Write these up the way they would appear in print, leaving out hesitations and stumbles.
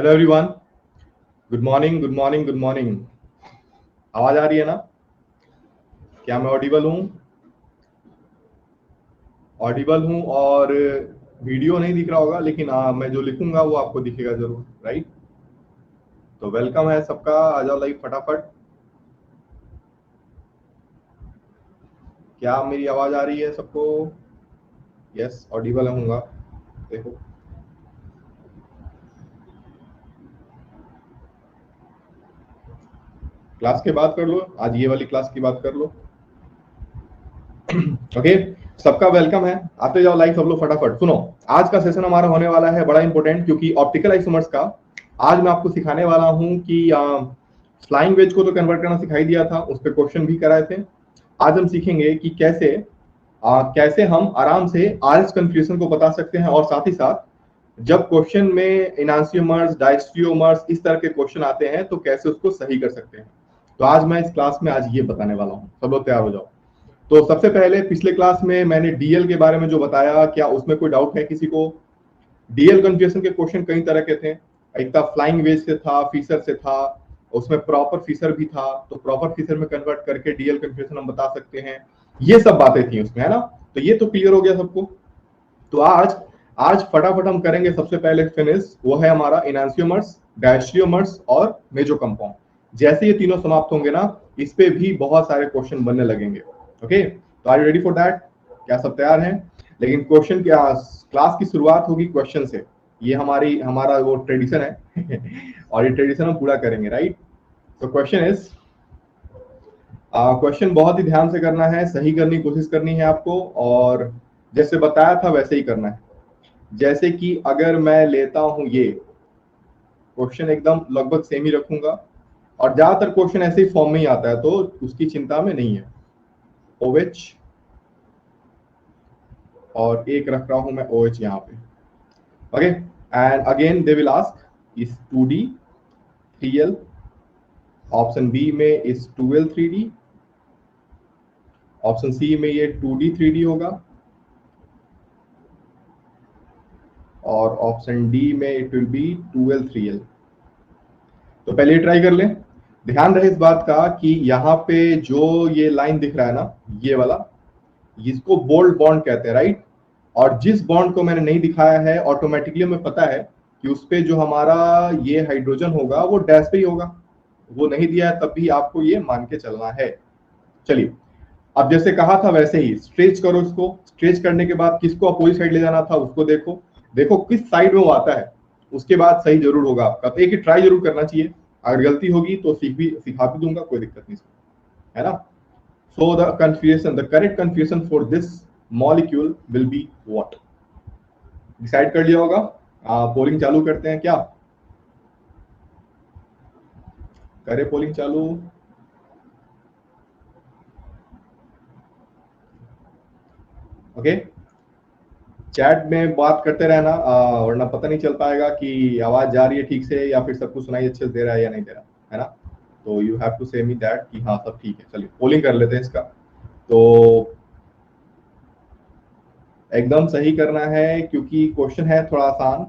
Hello everyone, good morning good morning good morning. आवाज आ रही है ना? क्या मैं ऑडिबल हूँ? ऑडिबल हूँ और वीडियो नहीं दिख रहा होगा, लेकिन मैं जो लिखूंगा वो आपको दिखेगा जरूर, राइट? तो वेलकम है सबका, आ जाओ लाइव फटाफट। क्या मेरी आवाज आ रही है सबको? यस, ऑडिबल हूँगा। देखो, क्लास के बात कर लो, आज ये वाली क्लास की बात कर लो। ओके, सबका वेलकम है। आते जाओ लाइव सब लोग फटाफट। सुनो, आज का सेशन हमारा होने वाला है बड़ा इंपॉर्टेंट, क्योंकि ऑप्टिकल आइसोमर्स का आज मैं आपको सिखाने वाला हूं कि फ्लाइंग वेज को तो कन्वर्ट करना सिखाई दिया था, उस पर क्वेश्चन भी कराए थे। आज हम सीखेंगे कि कैसे हम आराम से आरएस कन्फ्यूजन को बता सकते हैं, और साथ ही साथ जब क्वेश्चन में इनांसियोमर्स, डायस्ट्रियोमर्स इस तरह के क्वेश्चन आते हैं तो कैसे उसको सही कर सकते हैं। तो आज मैं इस क्लास में आज ये बताने वाला हूँ। सब लोग तैयार हो जाओ। तो सबसे पहले पिछले क्लास में मैंने डीएल के बारे में जो बताया, क्या उसमें कोई डाउट है किसी को? डीएल कन्फ्यूजन के क्वेश्चन कई तरह के थे। एक था फ्लाइंग वेज से था, फीसर से था, उसमें प्रॉपर फीसर भी था, तो प्रॉपर फीसर में कन्वर्ट करके डीएल कन्फ्यूजन हम बता सकते हैं। ये सब बातें थी उसमें, है ना? तो ये तो क्लियर हो गया सबको। तो आज आज फटाफट हम करेंगे सबसे पहले फिनिश, वो है हमारा इनांसियोमर्स, डायस्ट्रियोमर्स और मेजो कंपाउंड। जैसे ये तीनों समाप्त होंगे ना, इस पे भी बहुत सारे क्वेश्चन बनने लगेंगे। ओके, तो are you ready for that? क्या सब तैयार हैं? लेकिन क्वेश्चन क्या, क्लास की शुरुआत होगी क्वेश्चन से। ये हमारा वो ट्रेडिशन है और ये ट्रेडिशन हम पूरा करेंगे, राइट? तो क्वेश्चन इज, क्वेश्चन बहुत ही ध्यान से करना है, सही करने की कोशिश करनी है आपको, और जैसे बताया था वैसे ही करना है। जैसे कि अगर मैं लेता हूं ये क्वेश्चन, एकदम लगभग सेम ही रखूंगा, और ज्यादातर क्वेश्चन ऐसे ही फॉर्म में ही आता है, तो उसकी चिंता में नहीं है। OH और एक रख रहा हूं मैं OH यहाँ पे। Okay, and again they will ask is 2D 3L, option B में is 2L 3D, option C में ये 2D 3D होगा, और ऑप्शन डी में it will be 2L 3L। तो पहले ट्राई कर लें। ध्यान रहे इस बात का कि यहाँ पे जो ये लाइन दिख रहा है ना, ये वाला, इसको बोल्ड बॉन्ड कहते हैं, राइट? और जिस बॉन्ड को मैंने नहीं दिखाया है, ऑटोमेटिकली हमें पता है कि उस पे जो हमारा ये हाइड्रोजन होगा वो डैश पे ही होगा। वो नहीं दिया है तब भी आपको ये मान के चलना है। चलिए, अब जैसे कहा था वैसे ही स्ट्रेच करो इसको। स्ट्रेच करने के बाद किसको अपोजिट साइड ले जाना था उसको देखो, देखो किस साइड में वो आता है, उसके बाद सही जरूर होगा आपका। तो एक ही ट्राई जरूर करना चाहिए। अगर गलती होगी तो सिखा भी दूंगा, कोई दिक्कत नहीं, है ना? So the correct confusion for this molecule will be what? Decide कर लिया होगा? पोलिंग चालू करते हैं क्या? करें पोलिंग चालू? ओके, चैट में बात करते रहना, वरना पता नहीं चल पाएगा कि आवाज जा रही है ठीक से, या फिर सब कुछ सुनाई अच्छे से दे रहा है या नहीं दे रहा, है ना? तो यू हैव टू से मी दैट कि हाँ सब ठीक है। चलिए पोलिंग कर लेते हैं इसका। तो एकदम सही करना है, क्योंकि क्वेश्चन है थोड़ा आसान,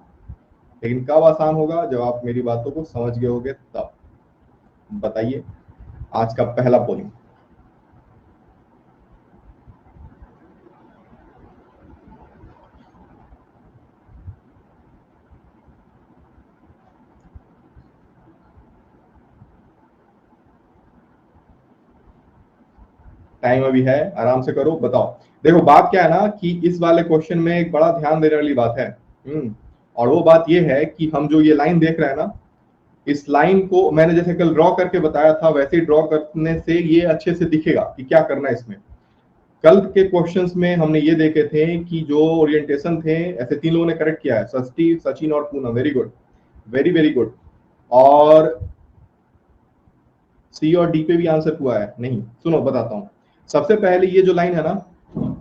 लेकिन कब आसान होगा जब आप मेरी बातों को समझ गए होगे तब। बताइए आज का पहला पोलिंग। टाइम अभी है, आराम से करो, बताओ। देखो बात क्या है ना, कि इस वाले क्वेश्चन में एक बड़ा ध्यान देने वाली बात है। और वो बात ये है कि हम जो ये लाइन देख रहे हैं ना, इस लाइन को मैंने जैसे कल ड्रॉ करके बताया था, वैसे ही ड्रॉ करने से ये अच्छे से दिखेगा कि क्या करना है इसमें। कल के क्वेश्चंस में हमने ये देखे थे कि जो ओरिएंटेशन थे, ऐसे तीन लोगों ने करेक्ट किया है, सस्ती, सचिन और Poonam. Very good, very very good. और सी और डी पे भी आंसर हुआ है नहीं? सुनो बताता हूँ। सबसे पहले ये जो लाइन है ना,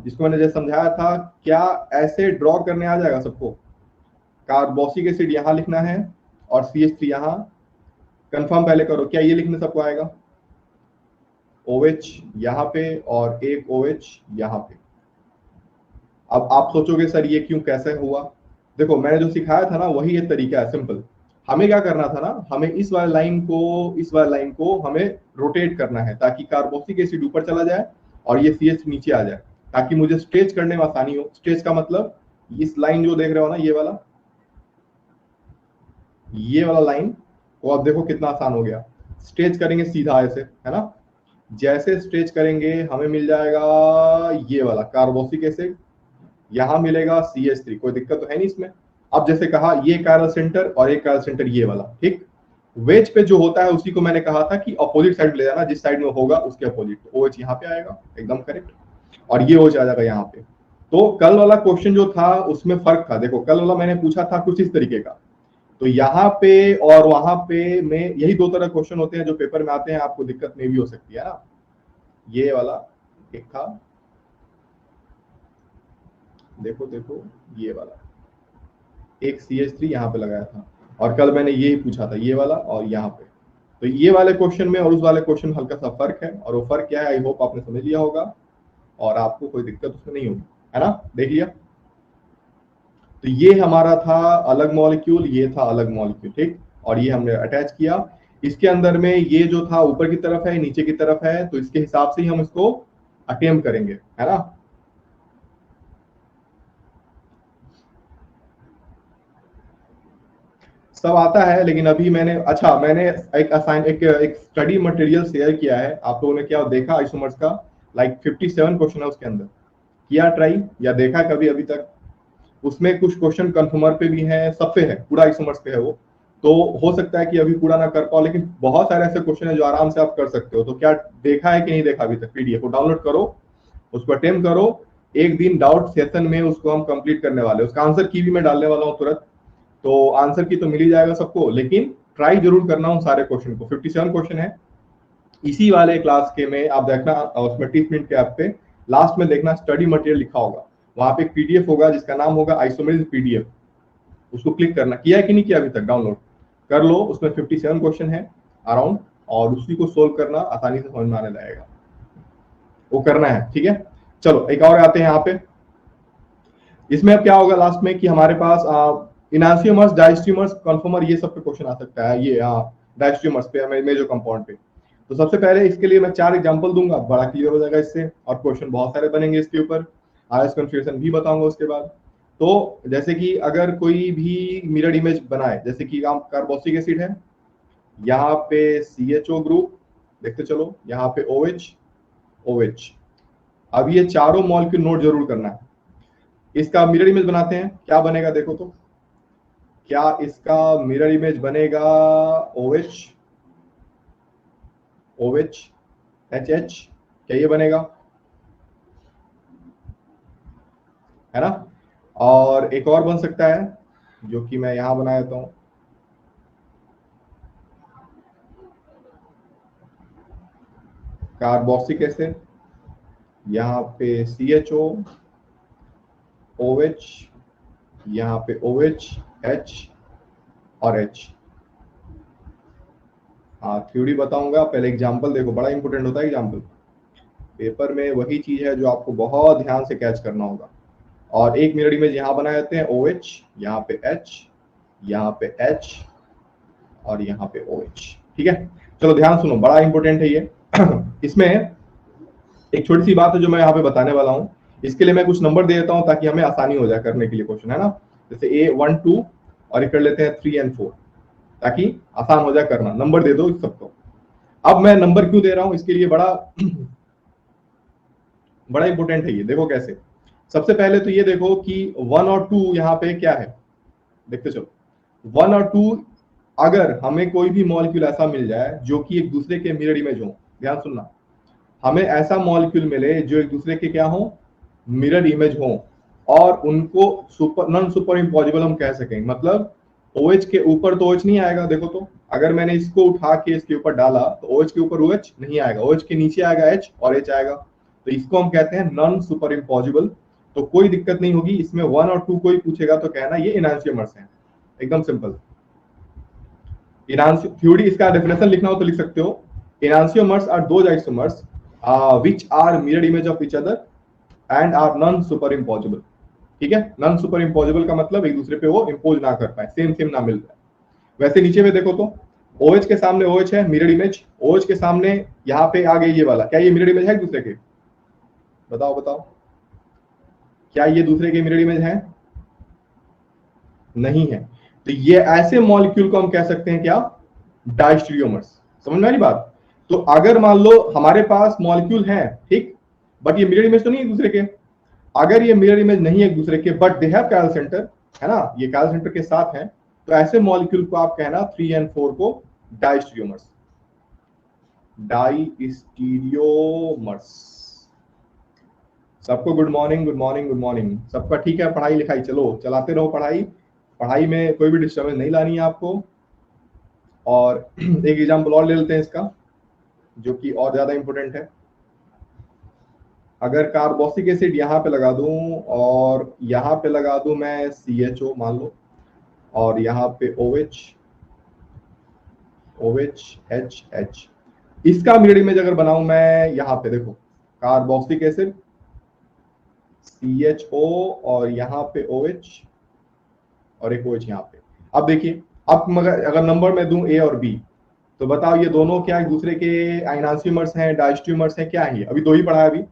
जिसको मैंने जैसे समझाया था, क्या ऐसे ड्रॉ करने आ जाएगा सबको? कार्बोक्सिलिक एसिड यहाँ लिखना है और CH3 यहाँ। कंफर्म पहले करो, क्या ये लिखने सबको आएगा? OH यहाँ पे और एक OH यहाँ पे। अब आप सोचोगे सर ये क्यों, कैसे हुआ? देखो मैंने जो सिखाया था ना, वही एक तरीका है, सिंपल। हमें क्या करना था ना, हमें इस वाले लाइन को हमें रोटेट करना है ताकि कार्बोक्सिलिक एसिड ऊपर चला जाए और ये CH नीचे आ जाए, ताकि मुझे स्ट्रेच करने में आसानी हो। स्ट्रेच का मतलब इस लाइन जो देख रहे हो ना, ये वाला लाइन को अब देखो कितना आसान हो गया। स्ट्रेच करेंगे सीधा ऐसे, है ना, जैसे स्ट्रेच करेंगे हमें मिल जाएगा ये वाला कार्बोक्सिलिक एसिड, यहां मिलेगा CH3, कोई दिक्कत तो है नहीं इसमें। अब जैसे कहा ये कायरल सेंटर और एक कायरल सेंटर ये वाला, ठीक। वेज पे जो होता है उसी को मैंने कहा था कि अपोजिट साइड ले जाना, जिस साइड में होगा उसके अपोजिट। OH यहाँ पे आएगा, एकदम करेक्ट, और ये OH आ जाएगा यहाँ पे। तो कल वाला क्वेश्चन जो था उसमें फर्क था। देखो कल वाला मैंने पूछा था कुछ इस तरीके का, तो यहाँ पे और वहां पे में यही दो तरह क्वेश्चन होते हैं जो पेपर में आते हैं, आपको दिक्कत नहीं भी हो सकती है ना। ये वाला एक था, देखो देखो ये वाला एक CH3 यहाँ पे लगाया था, और कल मैंने ये पूछा था ये वाला और यहाँ पे। तो ये वाले क्वेश्चन में और उस वाले क्वेश्चन में हल्का सा फर्क है, और वो फर्क क्या है आई होप आपने समझ लिया होगा और आपको कोई दिक्कत उसमें नहीं होगी, है ना। देख लिया। तो ये हमारा था अलग मॉलिक्यूल, ये था अलग मॉलिक्यूल, ठीक, और ये हमने अटैच किया। इसके अंदर में ये जो था ऊपर की तरफ है, नीचे की तरफ है, तो इसके हिसाब से ही हम इसको अटेम्प्ट करेंगे, है ना। सब आता है, लेकिन अभी मैंने एक स्टडी मटेरियल शेयर किया है। आप लोगों ने क्या देखा आइसोमर्स का, लाइक 57 क्वेश्चन है उसके अंदर, किया ट्राई या देखा कभी अभी तक? उसमें कुछ क्वेश्चन कन्फर्मर पे भी है, सब पे है, पूरा आइसोमर्स पे है वो। तो हो सकता है कि अभी पूरा ना कर पाओ, लेकिन बहुत सारे ऐसे क्वेश्चन है जो आराम से आप कर सकते हो। तो क्या देखा है कि नहीं देखा अभी तक? PDF को डाउनलोड करो, उसको अटेम्प्ट करो। एक दिन डाउट सेशन में उसको हम कंप्लीट करने वाले हैं। उसका आंसर की भी मैं डालने वाला हूँ तुरंत, तो आंसर की तो मिल ही जाएगा सबको, लेकिन ट्राई जरूर करना हूँ सारे क्वेश्चन को। 57 क्वेश्चन है इसी वाले क्लास के में, आप देखना उसमें 30 मिनट के ऐप पे लास्ट में देखना स्टडी मटेरियल लिखा होगा, वहां पे एक PDF होगा जिसका नाम होगा आइसोमेरिज्म PDF। उसको क्लिक करना, किया है कि नहीं किया अभी तक? डाउनलोड कर लो, उसमें 57 क्वेश्चन है अराउंड, और उसी को सोल्व करना आसानी से समझ में आने लगेगा, वो करना है, ठीक है। चलो एक और आते हैं यहाँ पे। इसमें अब क्या होगा लास्ट में कि हमारे पास इनांसियोमर्स, डायस्ट्रीमर्स, कन्फर्मर, ये सब पे क्वेश्चन आ सकता है। ये डायस्ट्रीमर्स पे, मेजर कंपाउंड पे। तो सबसे पहले इसके लिए मैं 4 एग्जांपल दूंगा, बड़ा क्लियर हो जाएगा इससे, और क्वेश्चन बहुत सारे बनेंगे इसके ऊपर। RS कन्फिगरेशन भी बताऊंगा उसके बाद। तो जैसे कि अगर कोई भी मिरर इमेज बनाए, जैसे कि कार्बोक्सिलिक एसिड है, यहाँ पे CHO ग्रुप, देखते चलो, यहाँ पे OH OH। अब ये चारों मॉलिक्यूल नोट जरूर करना है। इसका मिरर इमेज बनाते हैं, क्या बनेगा देखो तो। क्या इसका मिरर इमेज बनेगा OH OH HH, क्या ये बनेगा? है ना। और एक और बन सकता है जो कि मैं यहां बना देता हूं, कार्बोक्सिलिक एसिड, यहाँ पे CHO OH, यहाँ पे OH H और H। हाँ थ्योरी बताऊंगा, पहले एग्जांपल देखो, बड़ा इंपॉर्टेंट होता है एग्जांपल। पेपर में वही चीज है जो आपको बहुत ध्यान से कैच करना होगा। और एक मिरर इमेज यहाँ बना देते हैं, OH, यहाँ पे H, यहाँ पे H और यहाँ पे OH, ठीक है। चलो ध्यान सुनो, बड़ा इंपॉर्टेंट है ये। इसमें एक छोटी सी बात है जो मैं यहाँ पे बताने वाला हूँ, इसके लिए मैं कुछ नंबर दे देता हूँ ताकि हमें आसानी हो जाए करने के लिए क्वेश्चन, है ना। जैसे A1 2 और ये कर लेते हैं 3 और 4, ताकि आसान हो जाए करना। नंबर दे दो इस सबको। अब मैं नंबर क्यों दे रहा हूँ, इसके लिए बड़ा इंपॉर्टेंट है ये। देखो कैसे, सबसे पहले तो ये देखो कि 1 और 2 यहाँ पे क्या है, देखते चलो। 1 और 2, अगर हमें कोई भी मॉलिक्यूल ऐसा मिल जाए जो कि एक दूसरे के मिरर इमेज हो, ध्यान सुनना, हमें ऐसा मॉलिक्यूल मिले जो एक दूसरे के क्या हो, मिरर इमेज हो, और उनको नॉन सुपर इम्पॉसिबल हम कह सकें। मतलब OH के ऊपर तो OH नहीं आएगा, देखो तो अगर मैंने इसको उठा के इसके ऊपर डाला तो OH के ऊपर OH नहीं आएगा, OH के नीचे आएगा H और H आएगा। तो इसको हम कहते हैं नॉन सुपर इम्पॉसिबल। तो कोई दिक्कत नहीं होगी इसमें। 1 और 2 कोई पूछेगा तो कहना ये इनांशियोमर्स हैं, एकदम सिंपल। थ्योरी, इसका डेफिनेशन लिखना हो तो लिख सकते हो। Enantiomers are those isomers which are mirror image of each other and are non-superimposable। ठीक है, नॉन सुपर इम्पोजिबल का मतलब एक दूसरे पे वो इम्पोज ना कर पाए, सेम सेम ना मिल जाए। वैसे नीचे में देखो तो OH के सामने OH है, मिरर इमेज। OH के सामने यहाँ पे आ गई ये वाला, क्या ये मिरर इमेज है दूसरे के? बताओ बताओ, क्या ये दूसरे के मिरर इमेज है? नहीं है। तो ये ऐसे मॉलिक्यूल को हम कह सकते हैं क्या? डायस्टीरियोमर्स। समझ में आ रही बात? तो अगर मान लो हमारे पास मॉलिक्यूल है, ठीक, बट ये मिरर इमेज तो नहीं है दूसरे के। अगर ये मिरर इमेज नहीं है एक दूसरे के, बट दे हैव कायल सेंटर, है ना, ये कायल सेंटर के साथ है, तो ऐसे मॉलिक्यूल को आप कहना 3 और 4 को डायस्टीरियोमर्स। डायस्टीरियोमर्स। सबको good morning, good morning, good morning. सबका ठीक है? पढ़ाई लिखाई चलो चलाते रहो, पढ़ाई पढ़ाई में कोई भी डिस्टर्बेंस नहीं लानी है आपको। और एक एग्जाम्पल और ले लेते हैं इसका, जो कि और ज्यादा इंपॉर्टेंट है। अगर कार्बोक्सिलिक एसिड यहाँ पे लगा दूं और यहाँ पे लगा दूं मैं CHO मान लो, और यहाँ पे OH, H, इसका मिरर इमेज अगर बनाऊं मैं, यहाँ पे देखो कार्बोक्सिलिक एसिड, CHO और यहाँ पे OH और एक OH यहाँ पे। अब देखिए, अब मगर अगर नंबर में दूं A और B, तो बताओ ये दोनों क्या एक दूसरे के आइनांसियोमर्स हैं, डायस्टीरियोमर्स हैं, क्या है ये? अभी दो ही पढ़ा है अभी।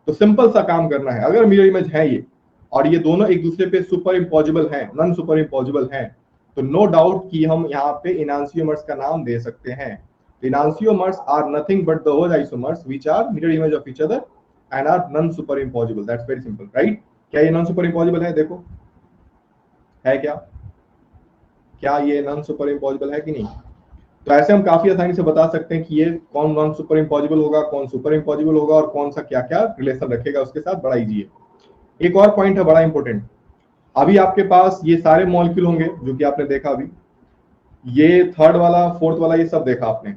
तो सिंपल सा काम करना है, अगर मिरर इमेज है ये और ये दोनों एक दूसरे पे सुपर इम्पोजिबल हैं, नॉन सुपर इम्पोजिबल हैं, तो नो डाउट कि हम यहाँ पे इनांसियोमर्स का नाम दे सकते हैं। Enantiomers are nothing but those isomers which are mirror image of each other and are non super impossible. That's very simple, right? क्या ये नॉन सुपर इम्पोजिबल है? देखो है क्या? क्या ये नॉन सुपर इम्पोजिबल है कि नहीं? तो ऐसे हम काफी आसानी से बता सकते हैं कि ये कौन नॉन सुपर इम्पोजिबल होगा, कौन सुपर इम्पोजिबल होगा, और कौन सा क्या क्या रिलेशन रखेगा उसके साथ। बड़ा इजी है। एक और पॉइंट है बड़ा इंपॉर्टेंट। अभी आपके पास ये सारे मॉलिक्यूल होंगे जो कि आपने देखा अभी, ये थर्ड वाला, फोर्थ वाला, ये सब देखा आपने।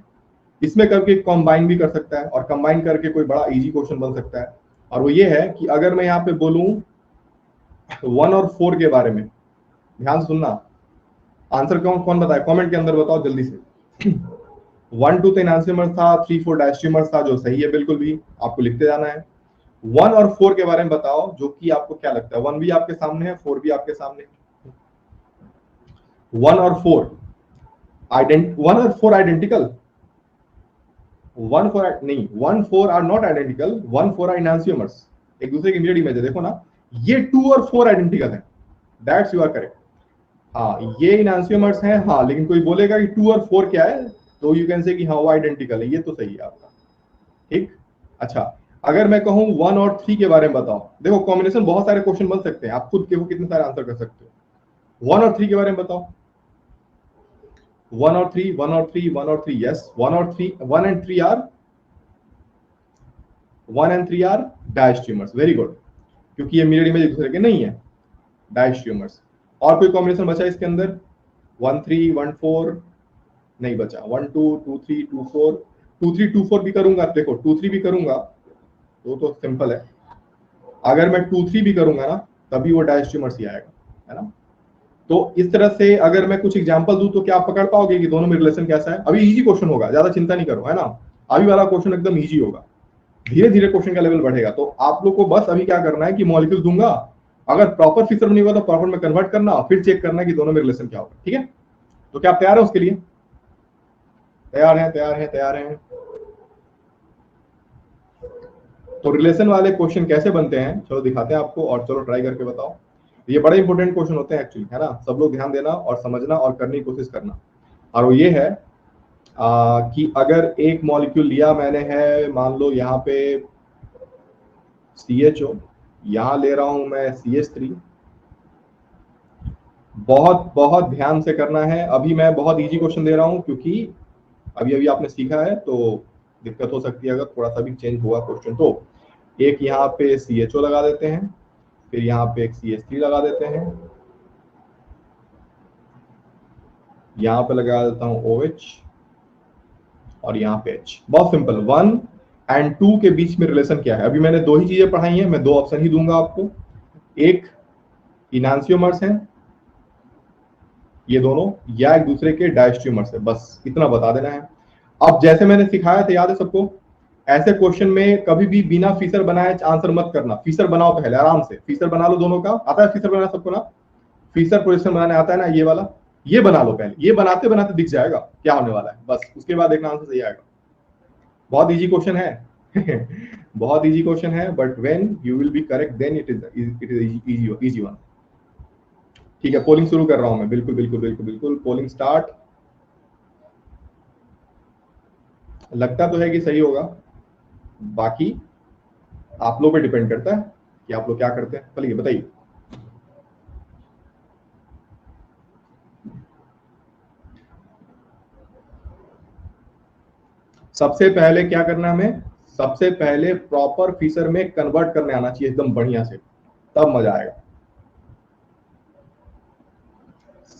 इसमें करके कंबाइन भी कर सकता है, और कंबाइन करके कोई बड़ा इजी क्वेश्चन बन सकता है। और वो ये है कि अगर मैं यहाँ पे बोलूं 1 और 4 के बारे में, ध्यान से सुनना, आंसर कौन कौन बताए कमेंट के अंदर, बताओ जल्दी से। 1, 2 तो एनांसियोमर था, 3, 4 डायस्टीरियोमर्स था, जो सही है बिल्कुल भी, आपको लिखते जाना है। 1 और 4 के बारे में बताओ, जो कि आपको क्या लगता है? 1 भी आपके सामने है, 4 भी आपके सामने है। 1 और 4 आइडेंटिकल? 1, 4 नहीं, 1, 4 आर नॉट आइडेंटिकल। 1, 4 आर एनांसियोमर्स, एक दूसरे की मिरर इमेज है, देखो ना। ये 2 और 4 आइडेंटिकल है, दैट्स यू आर करेक्ट। हाँ, ये इनांसियोमर्स हैं, हाँ, लेकिन कोई बोलेगा कि 2 और 4 क्या है, तो यू कैन से कि हाँ वो आइडेंटिकल है, ये तो सही है आपका, ठीक। अच्छा, अगर मैं कहूं 1 और 3 के बारे में बताओ, देखो कॉम्बिनेशन बहुत सारे क्वेश्चन बन सकते हैं, आप खुद के वो कितने सारे आंसर कर सकते हो। 1 और 3 के बारे में बताओ। 1 और 3, 1 और 3, 1 और 3, यस, 1 और 3, 1 and 3 are diastereomers. Very good, क्योंकि ये मिरर इमेज एक दूसरे के नहीं है, डायस्टीरियोमर्स। और कोई कॉम्बिनेशन बचा इसके अंदर? 1, 3, 1, 4 नहीं बचा। 1, 2, 2, 3, 2, 4, 2, 3, 2, 4 भी करूंगा, देखो 2, 3 भी करूंगा तो सिंपल है। अगर मैं 2, 3 भी करूंगा ना, तभी वो डायस्टीरियोमर्स ही आएगा, है ना। तो इस तरह से अगर मैं कुछ एग्जांपल दूं, तो क्या आप पकड़ पाओगे कि दोनों में रिलेशन कैसा है? अभी इजी क्वेश्चन होगा, ज्यादा चिंता नहीं करो, है ना। अभी वाला क्वेश्चन एकदम इजी होगा, धीरे धीरे क्वेश्चन का लेवल बढ़ेगा। तो आप लोग को बस अभी क्या करना है कि मॉलिक्यूल दूंगा, अगर प्रॉपर फिक्सर नहीं होगा तो प्रॉपर में कन्वर्ट करना, फिर चेक करना कि दोनों में रिलेशन क्या होगा, ठीक है। तो क्या आप तैयार है उसके लिए? तैयार है, तैयार है, तैयार है। तो रिलेशन वाले क्वेश्चन कैसे बनते हैं, चलो दिखाते हैं आपको, और चलो ट्राई करके बताओ। ये बड़े इंपॉर्टेंट क्वेश्चन होते हैं एक्चुअली, है ना। सब लोग ध्यान देना और समझना और करने की कोशिश करना। और वो ये है कि अगर एक मॉलिक्यूल लिया मैंने है, मान लो यहाँ पे CHO, यहाँ ले रहा हूं मैं CH3। बहुत बहुत ध्यान से करना है, अभी मैं बहुत इजी क्वेश्चन दे रहा हूं, क्योंकि अभी अभी आपने सीखा है, तो दिक्कत हो सकती है अगर थोड़ा सा भी चेंज हुआ क्वेश्चन। तो एक यहाँ पे CHO लगा देते हैं, फिर यहाँ पे एक CH3 लगा देते हैं, यहाँ पे लगा देता हूँ OH, और यहाँ पे H। बहुत सिंपल। 1 और 2 के बीच में रिलेशन क्या है? अभी मैंने दो ही चीजें पढ़ाई हैं, मैं दो ऑप्शन ही दूंगा आपको। एक इनांसियोमर्स हैं ये दोनों, या एक दूसरे के डायस्टीरियोमर्स है, बस इतना बता देना है। अब जैसे मैंने सिखाया था, याद है सबको, ऐसे क्वेश्चन में कभी भी बिना फीचर बनाए आंसर मत करना। फीचर बनाओ पहले, आराम से फीचर बना लो। दोनों का आता है फीचर बनाना सबको ना? फीचर पोजीशन बनाने आता है ना, ये वाला, ये बना लो पहले, ये बनाते बनाते दिख जाएगा क्या होने वाला है, बस उसके बाद देखना आंसर सही आएगा। बहुत इजी क्वेश्चन है बहुत इजी क्वेश्चन है, but when you will be correct then it is easy one. ठीक है, पोलिंग शुरू कर रहा हूं मैं, बिल्कुल बिल्कुल बिल्कुल बिल्कुल, पोलिंग स्टार्ट। लगता तो है कि सही होगा, बाकी आप लोग पे डिपेंड करता है कि आप लोग क्या करते हैं। चलिए बताइए। सबसे पहले क्या करना है हमें, सबसे पहले प्रॉपर फीचर में कन्वर्ट करने आना चाहिए एकदम बढ़िया से, तब मजा आएगा।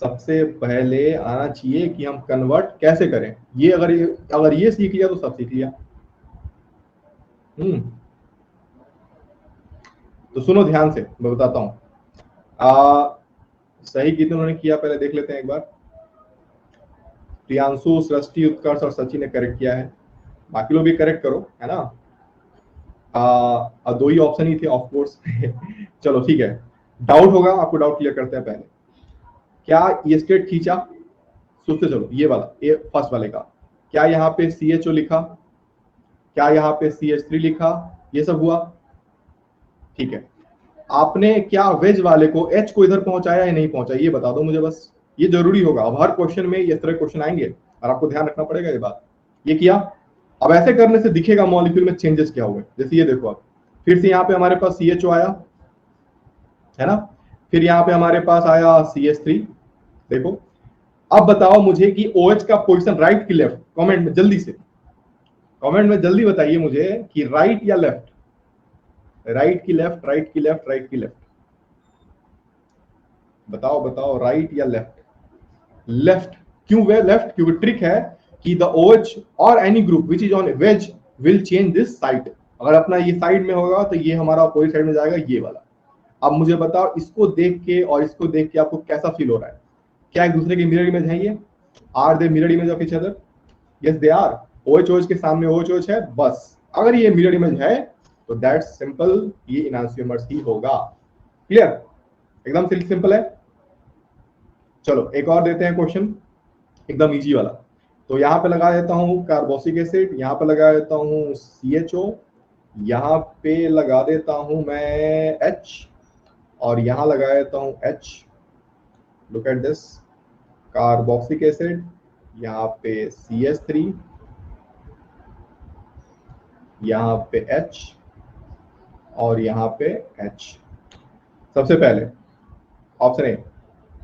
सबसे पहले आना चाहिए कि हम कन्वर्ट कैसे करें, ये अगर ये सीख लिया तो सब सीख लिया। तो सुनो ध्यान से, मैं बताता हूं। सही कितने उन्होंने किया पहले देख लेते हैं एक बार। प्रियांशु, सृष्टि, उत्कर्ष और सचिन ने करेक्ट किया है, बाकी लोग भी करेक्ट करो, है ना। दो ही ऑप्शन ही थे ऑफ कोर्स चलो ठीक है, डाउट होगा आपको, डाउट क्लियर करते हैं पहले। क्या ये स्टेट खींचा, सोचते चलो, ये वाला, ये फर्स्ट वाले का, क्या यहाँ पे CHO लिखा, क्या यहाँ पे CH3 लिखा, ये सब हुआ, ठीक है। आपने क्या वेज वाले को H को इधर पहुंचाया या नहीं पहुंचाया, ये बता दो मुझे बस, ये जरूरी होगा। अब हर क्वेश्चन में इस तरह क्वेश्चन आएंगे और आपको ध्यान रखना पड़ेगा ये बात। ये किया, अब ऐसे करने से दिखेगा मॉलिक्यूल में चेंजेस क्या हुए। जैसे ये देखो, अब फिर से यहाँ पे हमारे पास CHO आया, है ना, फिर यहाँ पे हमारे पास आया CH3। देखो, अब बताओ मुझे कि OH का पोजीशन राइट की लेफ्ट, कमेंट में जल्दी से, कमेंट में जल्दी बताइए मुझे कि राइट या लेफ्ट, राइट की लेफ्ट, राइट की लेफ्ट, राइट की लेफ्ट, बताओ बताओ, राइट या लेफ्ट। लेफ्ट, क्यों वे लेफ्ट, क्योंकि ट्रिक है कि द OH और any group which is on veg will change this side. अगर अपना ये साइड में होगा तो ये हमारा अपोजिट साइड में जाएगा, ये वाला। अब मुझे बताओ, इसको देख के और इसको देख के आपको कैसा फील हो रहा है, क्या एक दूसरे की मिरर इमेज है ये, are they mirror image of each other, yes they are. OH के सामने OH है, बस अगर ये मिरर इमेज है तो दैट्स सिंपल, ये इनैंसियोमर्स ही होगा। क्लियर, एकदम सिंपल है। चलो एक और देते हैं क्वेश्चन, एकदम इजी वाला। तो यहाँ पे लगा देता हूँ कार्बोक्सिलिक एसिड, यहाँ पे लगा देता हूँ CHO, यहाँ पे लगा देता हूँ मैं H, और यहाँ लगा देता हूँ H। Look at this, carboxylic acid, यहाँ पे CH3, यहाँ पे H, और यहाँ पे H। सबसे पहले ऑप्शन ए,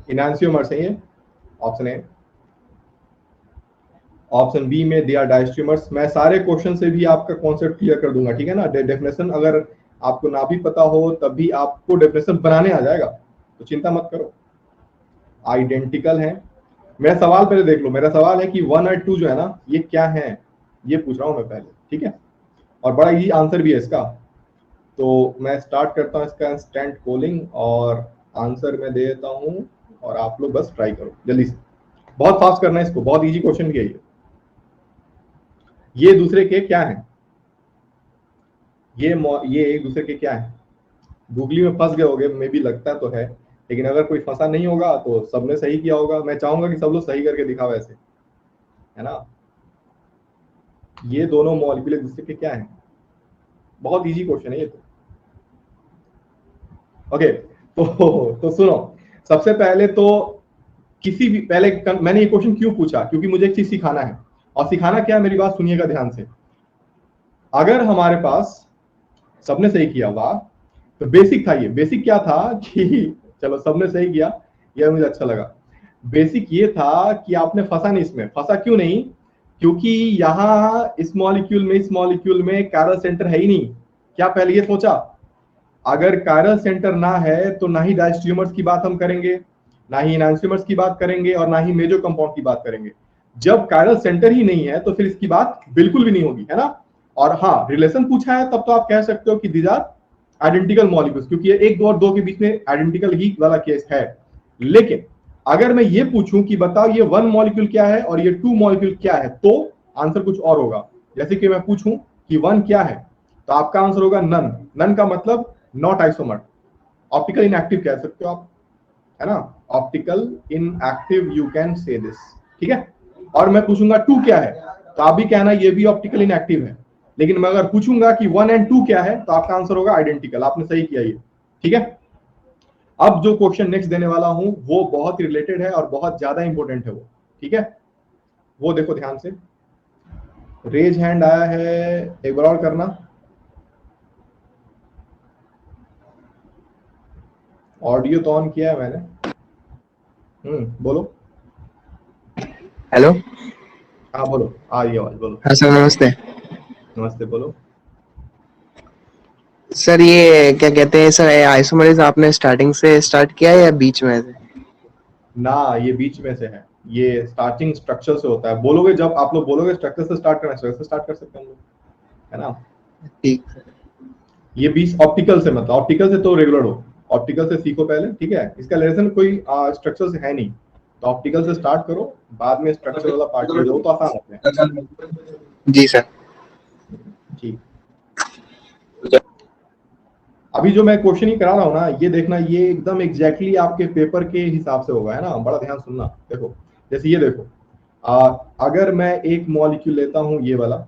इनैंसियोमर्स है ये, ऑप्शन ए। ऑप्शन बी में दिया डायस्ट्रीमर्स। मैं सारे क्वेश्चन से भी आपका कॉन्सेप्ट क्लियर कर दूंगा, ठीक है ना। डेफिनेशन अगर आपको ना भी पता हो तब भी आपको डेफिनेशन बनाने आ जाएगा, तो चिंता मत करो। आइडेंटिकल है, मेरा सवाल पहले देख लो। मेरा सवाल है कि 1 और 2 जो है ना, ये क्या है, ये पूछ रहा हूं मैं पहले, ठीक है। और बड़ा इजी आंसर भी है इसका। तो मैं स्टार्ट करता हूँ इसका इंस्टेंट कोलिंग, और आंसर मैं दे देता हूँ, और आप लोग बस ट्राई करो जल्दी से, बहुत फास्ट करना है इसको, बहुत इजी क्वेश्चन भी है ये दूसरे के क्या है, ये एक दूसरे के क्या है। गूगली में फंस गए होगे, मे भी लगता तो है, लेकिन अगर कोई फंसा नहीं होगा तो सबने सही किया होगा। मैं चाहूंगा कि सब लोग सही करके दिखाओ ऐसे, है ना। ये दोनों मॉलिक्यूल एक दूसरे के क्या है, बहुत इजी क्वेश्चन है ये तो। ओके, तो सुनो, सबसे पहले तो किसी भी, पहले मैंने ये क्वेश्चन क्यों पूछा, क्योंकि मुझे एक चीज सिखाना है। और सिखाना क्या है, मेरी बात सुनिएगा ध्यान से। अगर हमारे पास सबने सही किया, वाह, तो बेसिक था ये। बेसिक क्या था कि चलो सबने सही किया, ये मुझे अच्छा लगा। बेसिक ये था कि आपने फंसा नहीं इसमें। फंसा क्यों नहीं, क्योंकि यहाँ इस मॉलिक्यूल में कायरल सेंटर है ही नहीं। क्या पहले ये सोचा, अगर कायरल सेंटर ना है तो ना ही डायस्ट्रीमर्स की बात हम करेंगे, ना ही इनैंसियोमर्स की बात करेंगे, और ना ही मेजो कंपाउंड की बात करेंगे। जब कायरल सेंटर ही नहीं है तो फिर इसकी बात बिल्कुल भी नहीं होगी, है ना। और हाँ, रिलेशन पूछा है तब तो आप कह सकते हो कि दीज आर आइडेंटिकल मॉलिक्यूल्स, क्योंकि ये 1, 2 और 2 के बीच में आइडेंटिकल ही वाला केस है। लेकिन अगर मैं ये पूछूं कि बताओ ये 1 मॉलिक्यूल क्या है और ये 2 मॉलिक्यूल क्या है, तो आंसर कुछ और होगा। जैसे कि मैं पूछूं कि 1 क्या है, तो आपका आंसर होगा नन। नन का मतलब नॉट आइसोमर, ऑप्टिकल इनएक्टिव कह सकते हो आप। है ना, optical inactive you can say this, ठीक है। और मैं पूछूंगा 2 क्या है, तो आप भी कहना ये भी ऑप्टिकल इनएक्टिव है। लेकिन मैं अगर पूछूंगा कि 1 एंड 2 क्या है, तो आपका आंसर होगा आइडेंटिकल, आपने सही किया ये, ठीक है। अब जो क्वेश्चन नेक्स्ट देने वाला हूं वो बहुत रिलेटेड है और बहुत ज्यादा इंपॉर्टेंट है वो, ठीक है। वो देखो ध्यान से, रेज हैंड आया है, एक बार और करना। ऑडियो तो ऑन किया है मैंने। बोलो। हेलो। हाँ बोलो, आ रही आवाज, बोलो। हाँ सर, नमस्ते। नमस्ते, बोलो। सर ये क्या कहते हैं सर, आइसोमेरिज्म आपने स्टार्टिंग से स्टार्ट किया है या बीच में से? ना, ये बीच में से है, ये स्टार्टिंग स्ट्रक्चर से होता है। बोलोगे, जब आप लोग बोलोगे स्ट्रक्चर से स्टार्ट करना, स्ट्रक्चर से स्टार्ट कर सकते हैं हम लोग, है ना। ठीक सर। ये 20 ऑप्टिकल से, मतलब ऑप्टिकल से तो रेगुलर हो, ऑप्टिकल से सीखो पहले, ठीक है। इसका रिलेशन कोई स्ट्रक्चर से है नहीं, तो ऑप्टिकल से स्टार्ट करो, बाद में स्ट्रक्चर वाला पार्ट में जाओ तो आसान होता है। जी सर। ठीक। अभी जो मैं क्वेश्चन ही करा रहा हूँ ना, ये देखना, ये एकदम एग्जैक्टली आपके पेपर के हिसाब से होगा, है ना। बड़ा ध्यान सुनना। देखो, जैसे ये देखो, अगर मैं एक मॉलिक्यूल लेता हूँ, ये वाला,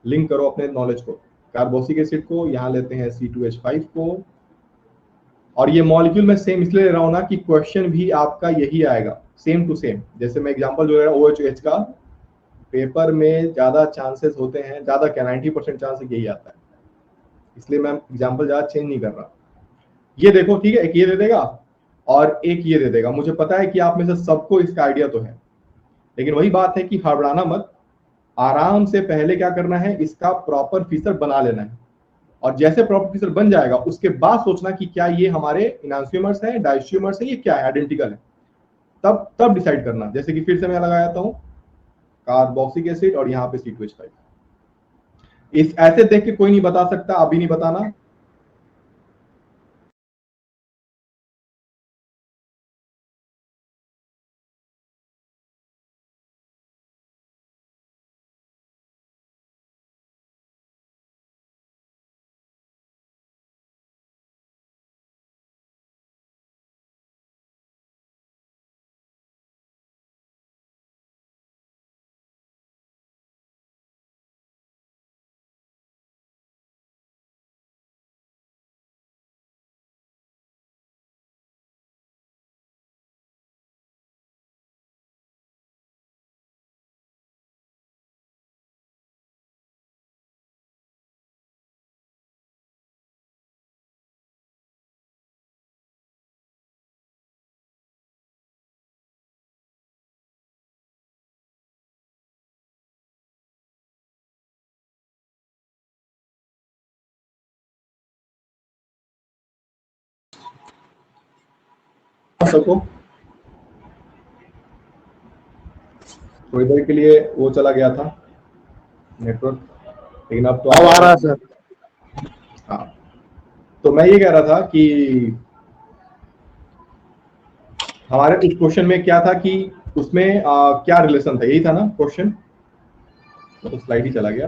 लिंक करो अपने नॉलेज को, कार्बोक्सिलिक एसिड को, यहाँ लेते हैं C2H5 को, और ये मॉलिक्यूल मैं सेम इसलिए ले रहा हूँ ना कि क्वेश्चन भी आपका यही आएगा, सेम टू सेम। जैसे मैं एग्जांपल जो ले रहा हूँ OH का, पेपर में ज्यादा चांसेस होते हैं, ज्यादा क्या 90% चांस यही आता है, इसलिए मैं एग्जांपल ज्यादा चेंज नहीं कर रहा। ये देखो, ठीक है, एक ये दे देगा और एक ये दे देगा। मुझे पता है कि आप में से सबको इसका आइडिया तो है, लेकिन वही बात है कि हड़बड़ाना मत, आराम से पहले क्या करना है, इसका प्रॉपर फीचर बना लेना है, और जैसे प्रॉपर फीचर बन जाएगा उसके बाद सोचना कि क्या ये हमारे इनांसियोमर्स है, डाइस्टियोमर्स है, ये क्या है, आइडेंटिकल है, तब डिसाइड करना। जैसे कि फिर से मैं लगा जाता हूँ कार्बोक्सिलिक एसिड और यहाँ पे C2H5। इस ऐसे देख के कोई नहीं बता सकता, अभी नहीं बताना। सबको थोड़ी देर के लिए वो चला गया था नेटवर्क, लेकिन अब तो अब आ रहा सर। हाँ, तो मैं ये कह रहा था कि हमारे उस क्वेश्चन में क्या था कि उसमें क्या रिलेशन था, यही था ना क्वेश्चन। तो स्लाइड ही चला गया।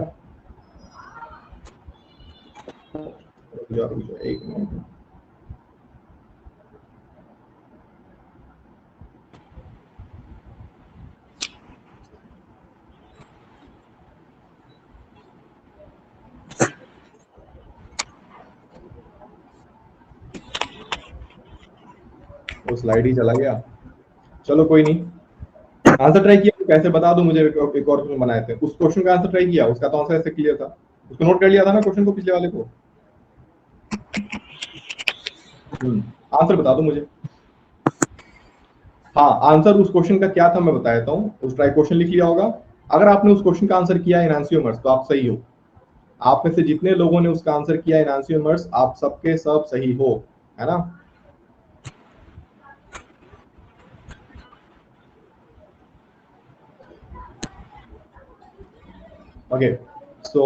एक मिनट। वो स्लाइड ही चला गया, चलो कोई नहीं। आंसर ट्राई किया तो कैसे बता दो मुझे, एक और क्वेश्चन बनाए थे, उस क्वेश्चन का आंसर ट्राई किया, उसका तो आंसर ऐसे क्लियर था, उसको नोट कर लिया था ना क्वेश्चन को, पिछले वाले को। आंसर बता दो मुझे। हाँ, आंसर उस क्वेश्चन का क्या था मैं बता देता हूँ, उस ट्राई क्वेश्चन लिख लिया होगा। अगर आपने उस क्वेश्चन का आंसर किया इनांसियोमर्स तो आप सही हो। आप में से जितने लोगों ने उसका आंसर किया इनांसियोमर्स, आप सबके सब सही हो, है ना। ओके, सो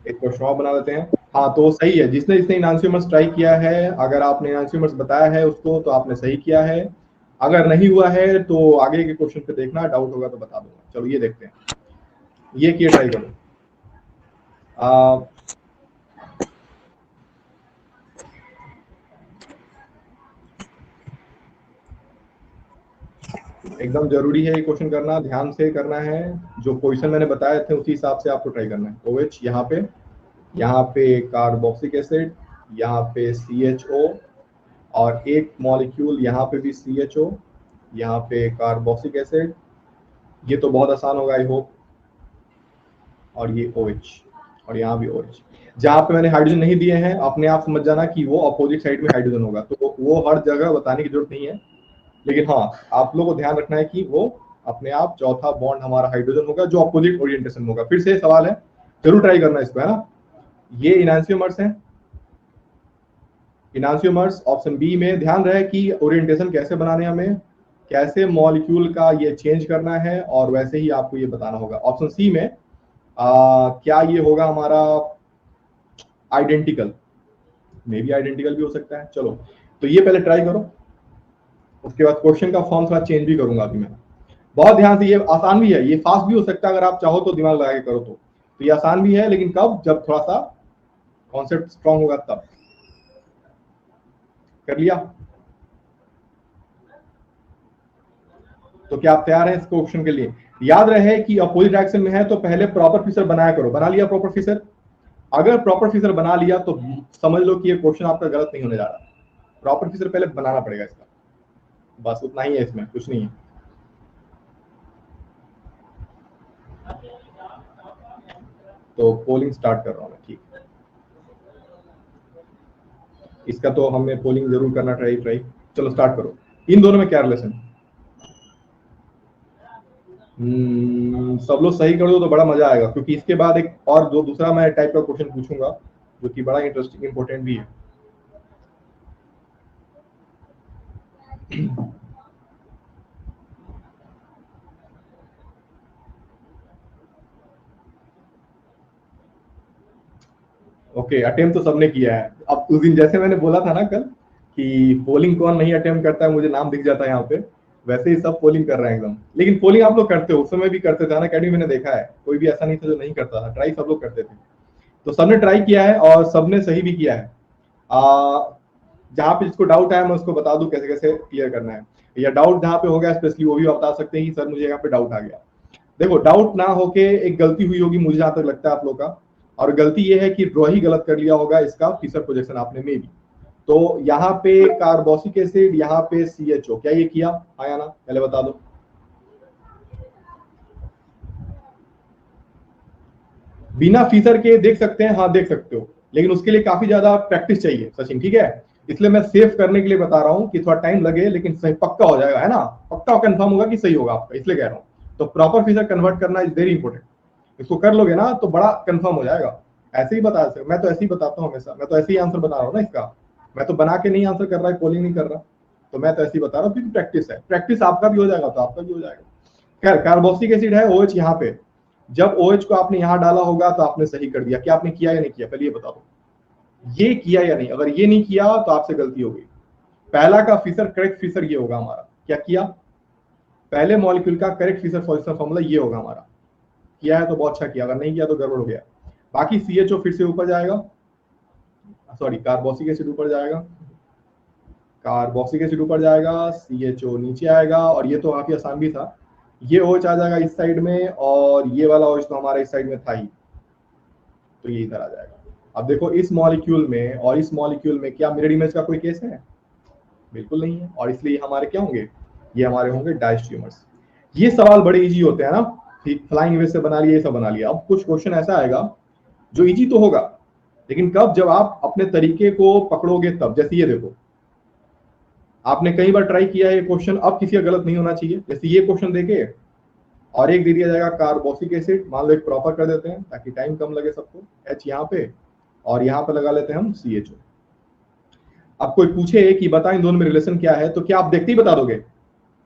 एक क्वेश्चन और बना लेते हैं। हाँ, तो सही है, जिसने जिसने इनांसियोमर्स ट्राई किया है, अगर आपने इनांसियोमर्स बताया है उसको तो आपने सही किया है। अगर नहीं हुआ है तो आगे के क्वेश्चन पे देखना, डाउट होगा तो बता दूंगा। चलो ये देखते हैं, ये किए ट्राई करो। एकदम जरूरी है ये क्वेश्चन करना, ध्यान से करना है। जो पोजीशन मैंने बताए थे उसी हिसाब से आपको ट्राई करना है। OH यहाँ पे कार्बोक्सिलिक एसिड, यहाँ पे CHO, और एक मॉलिक्यूल यहाँ पे भी CHO, यहाँ पे कार्बोक्सिलिक एसिड। ये तो बहुत आसान होगा आई होप। और ये OH, और यहाँ भी OH। जहाँ पे मैंने हाइड्रोजन नहीं दिए हैं अपने आप समझ जाना कि वो अपोजिट साइड में हाइड्रोजन होगा, तो वो हर जगह बताने की जरूरत नहीं है। लेकिन हाँ, आप लोगों को ध्यान रखना है कि वो अपने आप चौथा बॉन्ड हमारा हाइड्रोजन होगा जो अपोजिट ओरिएंटेशन होगा। फिर से सवाल है, जरूर ट्राई करना इसको, है ना। ये इनांसियोमर्स हैं, इनांसियोमर्स ऑप्शन बी में। ध्यान रहे कि ओरिएंटेशन कैसे बनाने, हमें कैसे मॉलिक्यूल का ये चेंज करना है, और वैसे ही आपको ये बताना होगा। ऑप्शन सी में क्या ये होगा हमारा आइडेंटिकल, मे भी आइडेंटिकल भी हो सकता है। चलो, तो ये पहले ट्राई करो, उसके बाद क्वेश्चन का फॉर्म थोड़ा चेंज भी करूंगा अभी मैं। बहुत ध्यान से, ये आसान भी है, ये फास्ट भी हो सकता है अगर आप चाहो तो, दिमाग लगा के करो तो ये आसान भी है, लेकिन कब, जब थोड़ा सा कॉन्सेप्ट स्ट्रांग होगा तब। कर लिया? तो क्या आप तैयार हैं इस क्वेश्चन के लिए? याद रहे कि अपोजिट डायरेक्शन में है तो पहले प्रॉपर फिशर बनाया करो। बना लिया प्रॉपर फिशर? अगर प्रॉपर फिशर बना लिया तो समझ लो कि ये क्वेश्चन आपका गलत नहीं होने जा रहा। प्रॉपर फिशर पहले बनाना पड़ेगा इसका, बस उतना ही है, इसमें कुछ नहीं है। तो पोलिंग स्टार्ट कर रहा हूं मैं, ठीक है। इसका तो हमें पोलिंग जरूर करना ट्राई। चलो स्टार्ट करो। इन दोनों में क्या रिलेशन? सब लोग सही कर दो तो बड़ा मजा आएगा, क्योंकि इसके बाद एक और जो दूसरा मैं टाइप का क्वेश्चन पूछूंगा जो कि बड़ा इंटरेस्टिंग इंपॉर्टेंट भी है। ओके, अटेम्प्ट तो सबने किया है। अब उस दिन जैसे मैंने बोला था ना कल कि पोलिंग कौन नहीं अटेम्प्ट करता है, मुझे नाम दिख जाता है यहाँ पे, वैसे ही सब पोलिंग कर रहे हैं एकदम। लेकिन पोलिंग आप लोग करते हो, उस समय भी करते थे ना अकेडमी, मैंने देखा है कोई भी ऐसा नहीं था जो नहीं करता था, ट्राई सब लोग करते थे। तो सबने ट्राई किया है और सबने सही भी किया है। जहाँ पे जिसको डाउट आया मैं उसको बता दूं कैसे कैसे क्लियर करना है, या डाउट जहाँ पे हो गया स्पेशली वो भी बता सकते हैं कि सर मुझे यहाँ पे डाउट आ गया। देखो, डाउट ना होके एक गलती हुई होगी मुझे जहां तक लगता है आप लोग का, और गलती ये है कि ड्रॉ ही गलत कर लिया होगा इसका फिशर प्रोजेक्शन आपने में भी। तो यहाँ पे कार्बोक्सिलिक एसिड, यहाँ पे CHO, क्या ये किया? हाँ या ना, पहले बता दो। बिना फीचर के देख सकते हैं? हाँ देख सकते हो, लेकिन उसके लिए काफी ज्यादा प्रैक्टिस चाहिए सचिन, ठीक है। इसलिए मैं सेव करने के लिए बता रहा हूँ कि थोड़ा टाइम लगे, लेकिन सही पक्का हो जाएगा, है ना। पक्का कंफर्म होगा कि सही होगा आपका, इसलिए कह रहा हूँ। तो प्रॉपर फीचर कन्वर्ट करना इज वेरी इंपॉर्टेंट। इसको कर लोगे ना तो बड़ा कंफर्म हो जाएगा। ऐसे ही बता सकते, मैं तो ऐसे ही बताता हूँ हमेशा, मैं तो ऐसे ही आंसर बता रहा हूँ ना इसका, मैं तो बना के नहीं आंसर कर रहा है, कॉलिंग नहीं कर रहा, तो मैं तो ऐसे ही बता रहा हूँ क्योंकि प्रैक्टिस है। प्रैक्टिस आपका भी हो जाएगा तो आपका भी हो जाएगा। खैर, कार्बोक्सिलिक एसिड है OH यहाँ पे, जब OH को आपने यहाँ डाला होगा तो आपने सही कर दिया। क्या आपने किया या नहीं किया, पहले ये बता दो, ये किया या नहीं? अगर ये नहीं किया तो आपसे गलती हो गई। पहला का फीचर, करेक्ट फीचर ये होगा हमारा। क्या किया? पहले मॉलिक्यूल का करेक्ट फीचर सॉल्यूशन फॉर्मूला ये होगा हमारा। किया है तो बहुत अच्छा किया, अगर नहीं किया तो गड़बड़ हो गया। बाकी CHO फिर से ऊपर जाएगा, सॉरी कार्बोक्सिलिक एसिड ऊपर जाएगा, कार्बोक्सिलिक एसिड ऊपर जाएगा, CHO नीचे आएगा, और ये तो काफी आसान भी था, ये OH आ जाएगा इस साइड में, और ये वाला OH तो हमारे इस साइड में था ही, तो ये इधर आ जाएगा। अब देखो, इस मॉलिक्यूल में और इस मॉलिक्यूल में क्या मिरर इमेज का कोई केस है? बिल्कुल नहीं है, और इसलिए हमारे क्या होंगे? ये हमारे होंगे डायस्ट्रीमर्स। ये सवाल बड़े इजी होते हैं ना, फ्लाइंग वेव से बना लिया, ये सब बना लिया। अब कुछ क्वेश्चन ऐसा आएगा जो इजी तो होगा, लेकिन कब? जब आप अपने तरीके को पकड़ोगे तब। जैसे ये देखो, आपने कई बार ट्राई किया है ये क्वेश्चन, अब किसी का गलत नहीं होना चाहिए। जैसे ये क्वेश्चन देके और एक दे दिया जाएगा कार्बोक्सिलिक एसिड, मान लो एक प्रॉपर कर देते हैं ताकि टाइम कम लगे सबको, H यहाँ पे, और यहाँ पे लगा लेते हैं हम CHO। अब कोई पूछे कि बता इन दोनों में रिलेशन क्या है, तो क्या आप देखते ही बता दोगे?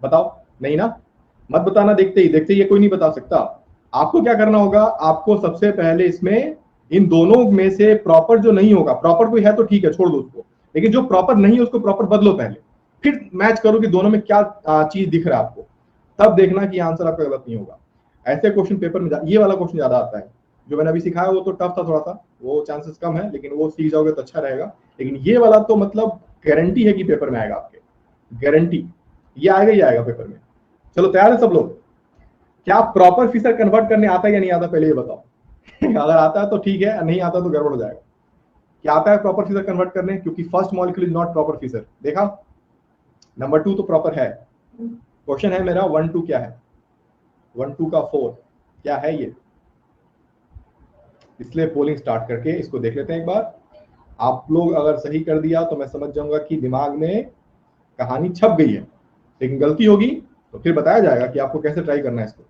बताओ, नहीं ना, मत बताना देखते ही। देखते ही ये कोई नहीं बता सकता। आपको क्या करना होगा, आपको सबसे पहले इसमें इन दोनों में से प्रॉपर जो नहीं होगा, प्रॉपर कोई है तो ठीक है छोड़ दो उसको, लेकिन जो प्रॉपर नहीं है उसको प्रॉपर बदलो पहले, फिर मैच करो कि दोनों में क्या चीज दिख रहा है आपको, तब देखना कि आंसर आपका गलत नहीं होगा। ऐसे क्वेश्चन पेपर में ये वाला क्वेश्चन ज्यादा आता है। जो मैंने अभी सिखाया वो तो टफ था थोड़ा सा, वो चांसेस कम है, लेकिन वो सीख जाओगे तो अच्छा रहेगा। लेकिन ये वाला तो मतलब गारंटी है कि पेपर में आएगा आपके, गारंटी, ये आएगा ही आएगा पेपर में। चलो तैयार है सब लोग? क्या प्रॉपर फीचर कन्वर्ट करने आता है या नहीं आता, पहले ये बताओ। अगर आता है तो ठीक है, नहीं आता तो गड़बड़ हो जाएगा। क्या आता है प्रॉपर फीचर कन्वर्ट करने? क्योंकि first molecule is not proper feature, देखा। नंबर 2 तो प्रॉपर है। क्वेश्चन है मेरा 1 2 क्या है? 1 2 का 4 क्या है ये? इसलिए पोलिंग स्टार्ट करके इसको देख लेते हैं एक बार। आप लोग अगर सही कर दिया तो मैं समझ जाऊंगा कि दिमाग में कहानी छप गई है, लेकिन गलती होगी तो फिर बताया जाएगा कि आपको कैसे ट्राई करना है इसको।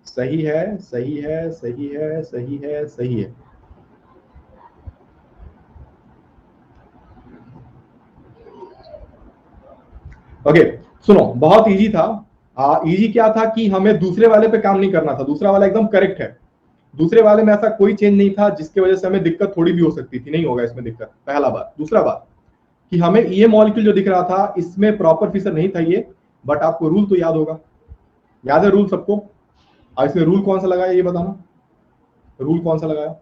सही है, सही है, सही है, सही है, सही है। ओके, सुनो, बहुत इजी था। इजी क्या था कि हमें दूसरे वाले पे काम नहीं करना था, दूसरा वाला एकदम करेक्ट है। दूसरे वाले में ऐसा कोई चेंज नहीं था जिसकी वजह से हमें दिक्कत थोड़ी भी हो सकती थी, नहीं होगा इसमें दिक्कत, पहला बात। दूसरा बात कि हमें ये मॉलिक्यूल जो दिख रहा था इसमें प्रॉपर फीचर नहीं था ये, बट आपको रूल तो याद होगा, याद है रूल सबको? और इसमें रूल कौन सा लगाया ये बताना, रूल कौन सा लगाया?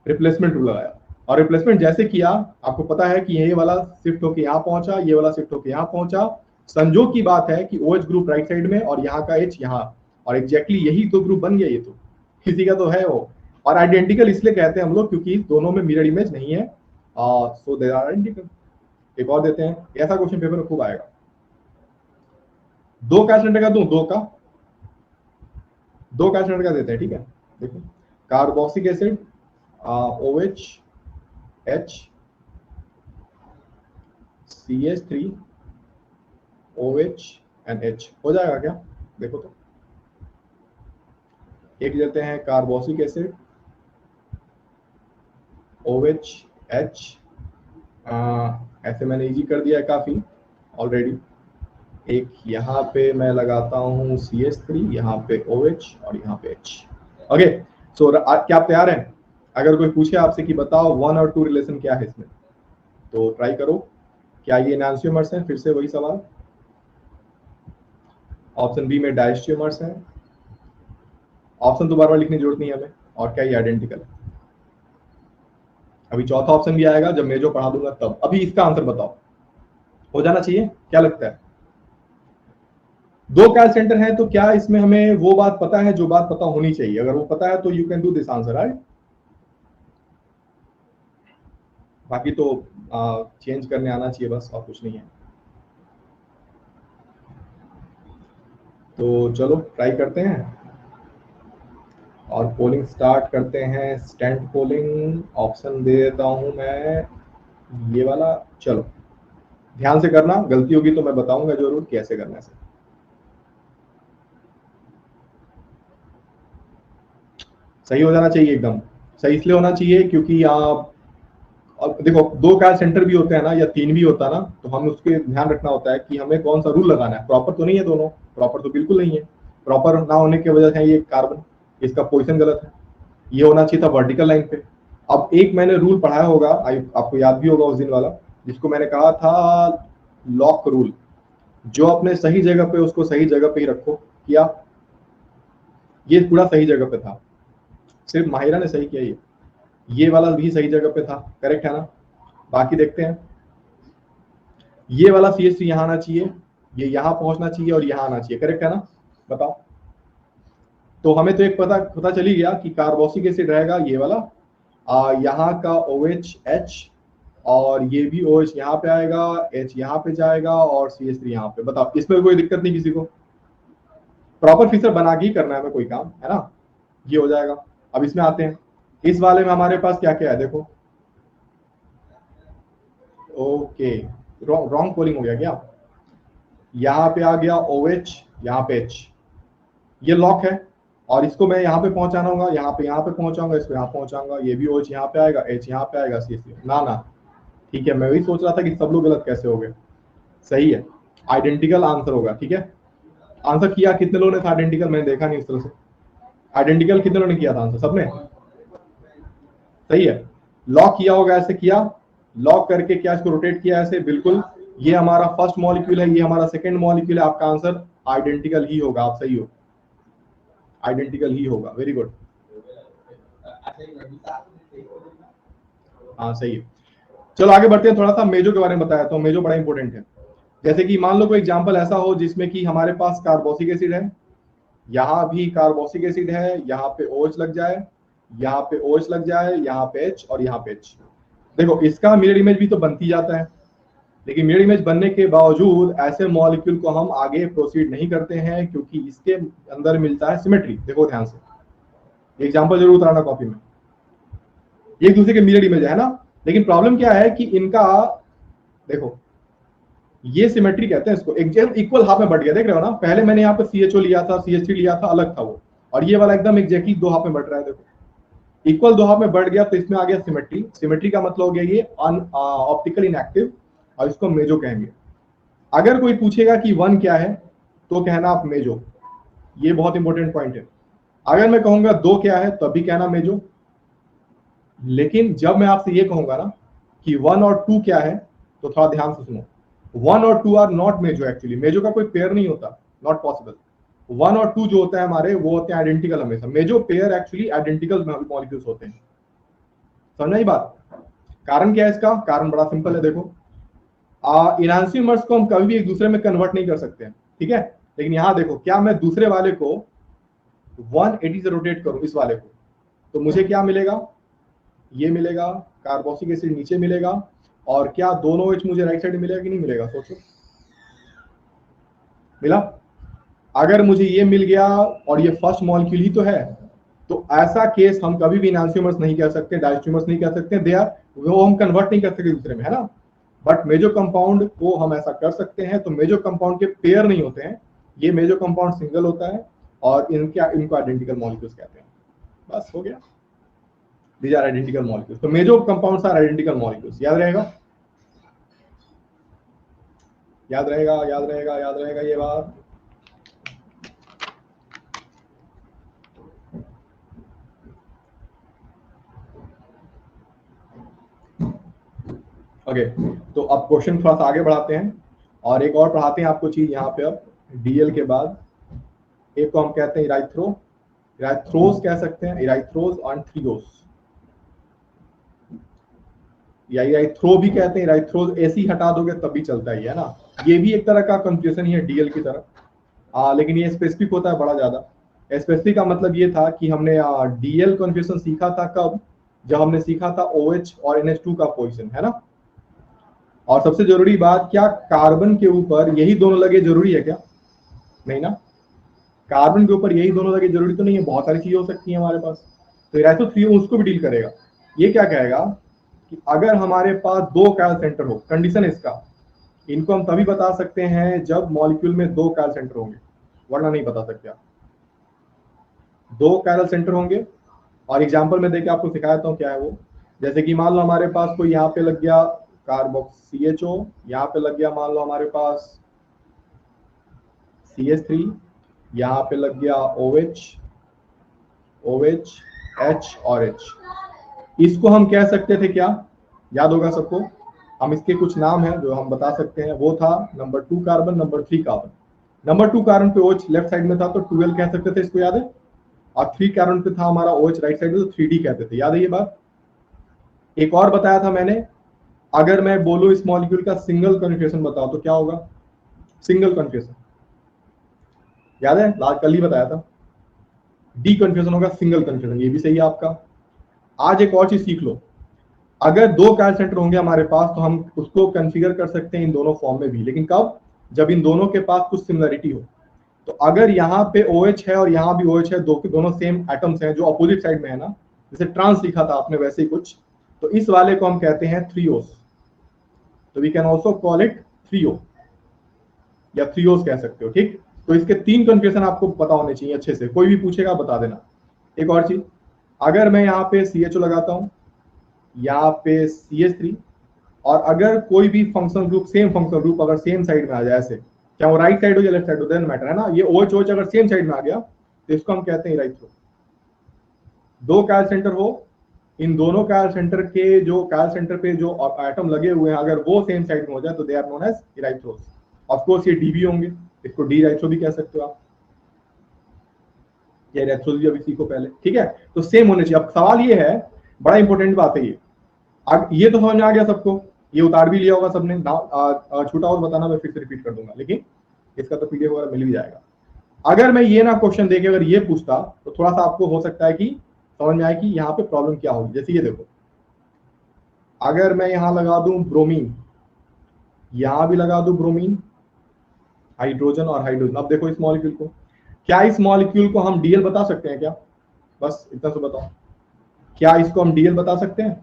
रिप्लेसमेंट रूल लगाया। और रिप्लेसमेंट जैसे किया, आपको पता है कि ये वाला शिफ्ट होकर यहाँ पहुंचा, ये वाला शिफ्ट होकर यहाँ पहुंचा। संजोग की बात है कि OH ग्रुप राइट साइड में और यहाँ का H यहाँ, और एग्जैक्टली यही तो ग्रुप बन गया, ये तो किसी का तो है वो। और आइडेंटिकल इसलिए कहते हैं हम लोग क्योंकि दोनों में मिरर इमेज नहीं है, सो दे आर आइडेंटिकल। एक और देते हैं, ऐसा क्वेश्चन पेपर में खूब आएगा। 2 का सिलेंडर का दूं, 2 का सिलेंडर का देते हैं, ठीक है। देखो, carboxylic acid OH H CH3 OH and H हो जाएगा क्या? देखो तो, एक देते हैं कार्बोक्सिलिक एसिड OH H, ऐसे मैंने इजी कर दिया है काफी ऑलरेडी। एक यहाँ पे मैं लगाता हूँ CH3, यहाँ पे OH और यहाँ पे H। ओके, सो क्या आप तैयार हैं? अगर कोई पूछे आपसे कि बताओ 1 और 2 रिलेशन क्या है इसमें, तो ट्राई करो। क्या ये एनांसियोमर्स हैं? फिर से वही सवाल। ऑप्शन बी में डायस्टियोमर्स हैं। ऑप्शन तो बार बार लिखने की जरूरत नहीं है हमें। और क्या ये आइडेंटिकल है? अभी चौथा ऑप्शन भी आएगा जब मैं जो पढ़ा दूंगा तब। अभी इसका आंसर बताओ, हो जाना चाहिए, क्या लगता है? 2 कैल सेंटर है तो क्या इसमें हमें वो बात पता है जो बात पता होनी चाहिए? अगर वो पता है तो you can do this answer, right? बाकी तो चेंज करने आना चाहिए बस, और कुछ नहीं है। तो चलो ट्राई करते हैं और पोलिंग स्टार्ट करते हैं। स्टैंड पोलिंग ऑप्शन दे देता हूं मैं, ये वाला। चलो ध्यान से करना, गलती होगी तो मैं बताऊंगा जरूर कैसे करना है। सही हो जाना चाहिए एकदम। सही इसलिए होना चाहिए क्योंकि आप, अब देखो 2 का सेंटर भी होते हैं ना, या 3 भी होता है ना, तो हमें उसके ध्यान रखना होता है कि हमें कौन सा रूल लगाना है। प्रॉपर तो नहीं है दोनों, प्रॉपर तो बिल्कुल नहीं है। प्रॉपर ना होने की वजह से ये कार्बन, इसका पोजीशन गलत है, ये होना चाहिए था वर्टिकल लाइन पे। अब एक मैंने रूल पढ़ाया होगा, आपको याद भी होगा उस दिन वाला, जिसको मैंने कहा था लॉक रूल। जो अपने सही जगह पे उसको सही जगह पे ही रखो, किया? ये पूरा सही जगह पे था, सिर्फ माहिरा ने सही किया। ये वाला भी सही जगह पे था, करेक्ट है ना? बाकी देखते हैं। ये वाला CH3 यहाँ आना चाहिए, ये यहाँ पहुंचना चाहिए और यहाँ आना चाहिए, करेक्ट है ना? बताओ। तो हमें तो एक पता चली गया कि कार्बोक्सिलिक एसिड रहेगा ये वाला, यहाँ का OH H, और ये भी OH यहाँ पे आएगा, H यहाँ पे जाएगा और CH3 यहाँ पे। बताओ, इसमें कोई दिक्कत नहीं किसी को? प्रॉपर फीचर बना के ही करना है हमें कोई काम, है ना? ये हो जाएगा। अब इसमें आते हैं, इस वाले में हमारे पास क्या क्या है देखो। ओके, रॉन्ग पोलिंग हो गया क्या? यहाँ पे आ गया OH, यहाँ पे H, ये लॉक है। और इसको मैं यहाँ पे पहुंचाना होगा, यहाँ पे पहुंचाऊंगा, इसको यहाँ पहुंचाऊंगा। ये भी OH यहाँ पे आएगा, H यहाँ पे आएगा, CH ना ना, ठीक है। मैं वही सोच रहा था कि सब लोग गलत कैसे हो गए। सही है, आइडेंटिकल आंसर होगा, ठीक है। आंसर किया कितने लोगों ने था आइडेंटिकल? मैंने देखा नहीं उस तरह से। आइडेंटिकल कितने लोगों ने किया था आंसर? सबने? सही है, लॉक किया होगा, ऐसे किया, लॉक करके क्या इसको रोटेट किया ऐसे, बिल्कुल। ये हमारा फर्स्ट मॉलिक्यूल है, ये हमारा सेकंड मॉलिक्यूल है। आपका आंसर आइडेंटिकल ही होगा, आप सही हो, आइडेंटिकल ही होगा। वेरी गुड, हाँ सही है। चलो आगे बढ़ते हैं, थोड़ा सा मेजो के बारे में बताया तो मेजो बड़ा इंपॉर्टेंट है। जैसे कि मान लो कोई एग्जांपल ऐसा हो जिसमें कि हमारे पास कार्बोक्सिलिक एसिड है, यहाँ भी कार्बोक्सिलिक एसिड है, यहाँ पे OH लग जाए, यहाँ पे OH लग जाए, यहाँ पे H और यहाँ पे H। देखो इसका मिरर इमेज भी तो बनती जाता है, लेकिन मिरर इमेज बनने के बावजूद ऐसे मॉलिक्यूल को हम आगे प्रोसीड नहीं करते हैं क्योंकि इसके अंदर मिलता है सिमेट्री। देखो ध्यान से, एग्जांपल जरूर उतारना कॉपी में, ये एक दूसरे के मिरर इमेज है ना, लेकिन प्रॉब्लम क्या है कि इनका देखो ये सिमेट्री कहते हैं इसको, इक्वल हाफ में बढ़ गया, देख रहे हो ना, पहले मैंने यहाँ पे CHO लिया था, CH3 लिया था, अलग था वो, और ये वाला एकदम एग्जैक्टली दो हाफ में बढ़ रहा है। देखो इक्वल दो हाफ में बढ़ गया तो इसमें आ गया सिमेट्री। सिमेट्री का मतलब हो गया ये ऑप्टिकल इनएक्टिव, और इसको मेजो कहेंगे। अगर कोई पूछेगा कि 1 क्या है तो कहना आप मेजो, ये बहुत इंपॉर्टेंट पॉइंट है। अगर मैं कहूंगा 2 क्या है तब भी कहना मेजो, लेकिन जब मैं आपसे ये कहूंगा ना कि 1 और 2 क्या है तो थोड़ा ध्यान से सुनो। 1 और 2 आर नॉट मेजो, एक्चुअली मेजो का कोई पेयर नहीं होता, नॉट पॉसिबल। 1 और 2 जो होता है हमारे वो होते हैं आइडेंटिकल हमेशा। मेजो पेयर एक्चुअली आइडेंटिकल मॉलिक्यूल्स होते हैं, समझना ये बात। कारण क्या है इसका? कारण बड़ा सिंपल है, देखो इनहांसिमर्स को हम कभी भी एक दूसरे में कन्वर्ट नहीं कर सकते हैं, ठीक है, लेकिन यहां देखो क्या मैं दूसरे वाले को 180 से रोटेट करूं इस वाले को, तो मुझे क्या मिलेगा? ये मिलेगा, कार्बोक्सिलिक एसिड नीचे मिलेगा, और क्या दोनों OH मुझे राइट साइड मिलेगा कि नहीं मिलेगा? सोचो, मिला? अगर मुझे ये मिल गया और ये फर्स्ट मॉलिक्यूल ही तो है, तो ऐसा केस हम कभी भी इनहांसिमर्स नहीं कह सकते, डायस्ट्रीमर्स नहीं कह सकते, दे आर, वो हम कन्वर्ट नहीं कर सकते दूसरे में, है ना। बट मेजो कंपाउंड को हम ऐसा कर सकते हैं। तो मेजो कंपाउंड के पेयर नहीं होते हैं, ये मेजो कंपाउंड सिंगल होता है, और इनको आइडेंटिकल मॉलिक्यूल्स कहते हैं। बस हो गया, these are identical molecules। तो मेजो कंपाउंड्स आर आइडेंटिकल मॉलिक्यूल्स। याद रहेगा, याद रहेगा, याद रहेगा, याद रहेगा ये बात। ओके, तो अब क्वेश्चन थोड़ा सा आगे बढ़ाते हैं और एक और पढ़ाते हैं आपको चीज यहाँ पे। अब DL के बाद एक को हम कहते हैं इराइथ्रो, इराइथ्रोज कह सकते हैं, इराइथ्रोज और थ्रियोस, या इराइथ्रो भी कहते हैं, इराइथ्रोज ऐसे ही हटा दोगे तब भी चलता ही है ना। ये भी एक तरह का कंफ्यूजन ही है DL की तरह, लेकिन ये स्पेसिफिक होता है बड़ा ज्यादा। स्पेसिफिक का मतलब ये था कि हमने DL कंफ्यूजन सीखा था कब? जब हमने सीखा था OH और NH2 का पोजीशन, है ना। और सबसे जरूरी बात, क्या कार्बन के ऊपर यही दोनों लगे जरूरी है क्या? नहीं ना, कार्बन के ऊपर यही दोनों लगे जरूरी तो नहीं है, बहुत सारी चीजें हो सकती है हमारे पास। तो इराइथ्रो थ्री उसको भी डील करेगा। ये क्या कहेगा कि अगर हमारे पास 2 कायल सेंटर हो, कंडीशन इसका, इनको हम तभी बता सकते हैं जब मॉलिक्यूल में 2 कायल सेंटर होंगे, वरना नहीं बता सकते आप। 2 कायल सेंटर होंगे, और एग्जांपल में देके आपको सिखाता हूँ क्या है वो। जैसे कि मान लो हमारे पास कोई यहाँ पे लग गया कार्बोक्स CHO, यहाँ पे लग गया मान लो हमारे पास CH3, यहाँ पे लग गया OH, H और H। इसको हम कह सकते थे क्या? याद होगा सबको, हम इसके कुछ नाम हैं जो हम बता सकते हैं। वो था number 2 carbon, number 3 carbon. Number 2 carbon पे OH लेफ्ट साइड में था तो 12 कह सकते थे, इसको याद है। और 3 कार्बन पे था हमारा OH राइट साइड में तो 3D कहते थे, याद है ये बात। एक और बताया था मैंने, अगर मैं बोलूं इस मॉलिक्यूल का सिंगल कन्फिग्रेशन बताओ तो क्या होगा? सिंगल कन्फिग्रेशन, याद है, लास्ट कल ही बताया था। डी कन्फ्यूजन होगा, सिंगल कन्फ्यूजन, ये भी सही है आपका। आज एक और चीज सीख लो, अगर 2 कायल सेंटर होंगे हमारे पास तो हम उसको कॉन्फ़िगर कर सकते हैं इन दोनों फॉर्म में भी, लेकिन कब? जब इन दोनों के पास कुछ सिमिलरिटी हो। तो अगर यहाँ पे OH है और यहाँ भी OH है, दोनों सेम एटम्स हैं जो अपोजिट साइड में है ना, जैसे ट्रांस लिखा था आपने वैसे ही कुछ, तो इस वाले को हम कहते हैं थ्रियोस। तो we can also call it threo या थ्रियोस कह सकते हो, ठीक। तो इसके 3 कन्फ्यूजन आपको पता होने चाहिए अच्छे से, कोई भी पूछेगा बता देना। एक और चीज, अगर मैं यहाँ पे CHO लगाता हूँ, यहाँ पे CH3, और अगर कोई भी function group, same function group अगर सेम साइड में आ जाए, ऐसे, चाहे वो राइट साइड हो या लेफ्ट साइड हो, डजंट मैटर, है ना। ये OH अगर सेम साइड में आ गया तो इसको हम कहते हैं इराइथ्रो। 2 कायल सेंटर हो, इन दोनों कायल सेंटर के जो कायल सेंटर पे जो एटम लगे हुए हैं अगर वो सेम साइड में हो जाए तो they are known as erythrose. Of course ये DB होंगे, इसको डी इराइथ्रो भी कह सकते हो आप, या इराइथ्रोस भी अभी सीखो पहले, ठीक है। तो सेम होने चाहिए। अब सवाल ये है, बड़ा इंपॉर्टेंट बात है ये, ये तो समझ में आ गया सबको, ये उतार भी लिया होगा सबने ना। छूटा और बताना, मैं फिर से रिपीट कर दूंगा, लेकिन इसका तो पीडीएफ वगैरह मिल भी जाएगा। अगर मैं ये ना क्वेश्चन देके अगर ये पूछता तो थोड़ा सा आपको हो सकता है कि समझ में आए कि यहाँ पे प्रॉब्लम क्या होगी। जैसे ये देखो, अगर मैं यहाँ लगा दूं ब्रोमीन, यहां भी लगा दूं ब्रोमीन, हाइड्रोजन और हाइड्रोजन, अब देखो इस मॉलिक्यूल को, क्या इस मॉलिक्यूल को हम डीएल बता सकते हैं क्या? बस इतना तो बताओ, क्या इसको हम डीएल बता सकते हैं?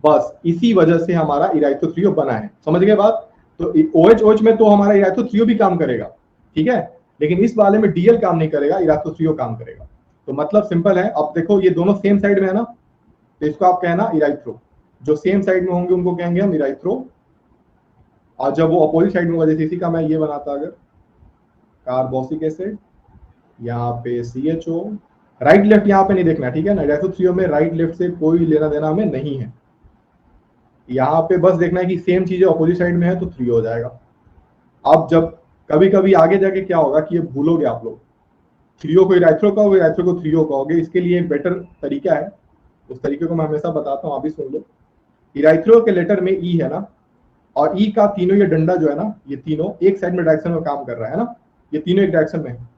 बस इसी वजह से हमारा इराइथोथ्रियो बना है। समझ गए बात? तो OH में तो हमारा इराइथोथ्रियो भी काम करेगा, ठीक है, लेकिन इस वाले में डीएल काम नहीं करेगा, इराइथोथ्रियो काम करेगा। तो मतलब सिंपल है। अब देखो ये दोनों सेम साइड में है ना, तो इसको आप कहना इराइथ्रो। जो सेम साइड में होंगे उनको कहेंगे हम इराइथ्रो, और जब वो अपोजिट साइड में होगा, जैसे इसी का मैं ये बनाता अगर कार्बोक्सिलिक एसिड, यहाँ पे CHO, राइट लेफ्ट यहाँ पे नहीं देखना, ठीक है ना। इराइथोथ्रियो में राइट लेफ्ट से कोई लेना देना हमें नहीं है, यहाँ पे बस देखना है कि सेम चीजें अपोजिट साइड में है तो 3 हो जाएगा। अब जब कभी कभी आगे जाके क्या होगा कि ये भूलोगे आप लोग, 3 को इराइथ्रो कहोगे, इराइथ्रो को 3 कहोगे, इसके लिए एक बेटर तरीका है, उस तरीके को मैं हमेशा बताता हूँ, आप भी सुन लो। इराइथ्रो के लेटर में ई है ना, और ई का तीनों ये डंडा जो है ना, ये तीनों एक साइड में डायरेक्शन में काम कर रहा है ना, ये तीनों एक डायरेक्शन में है।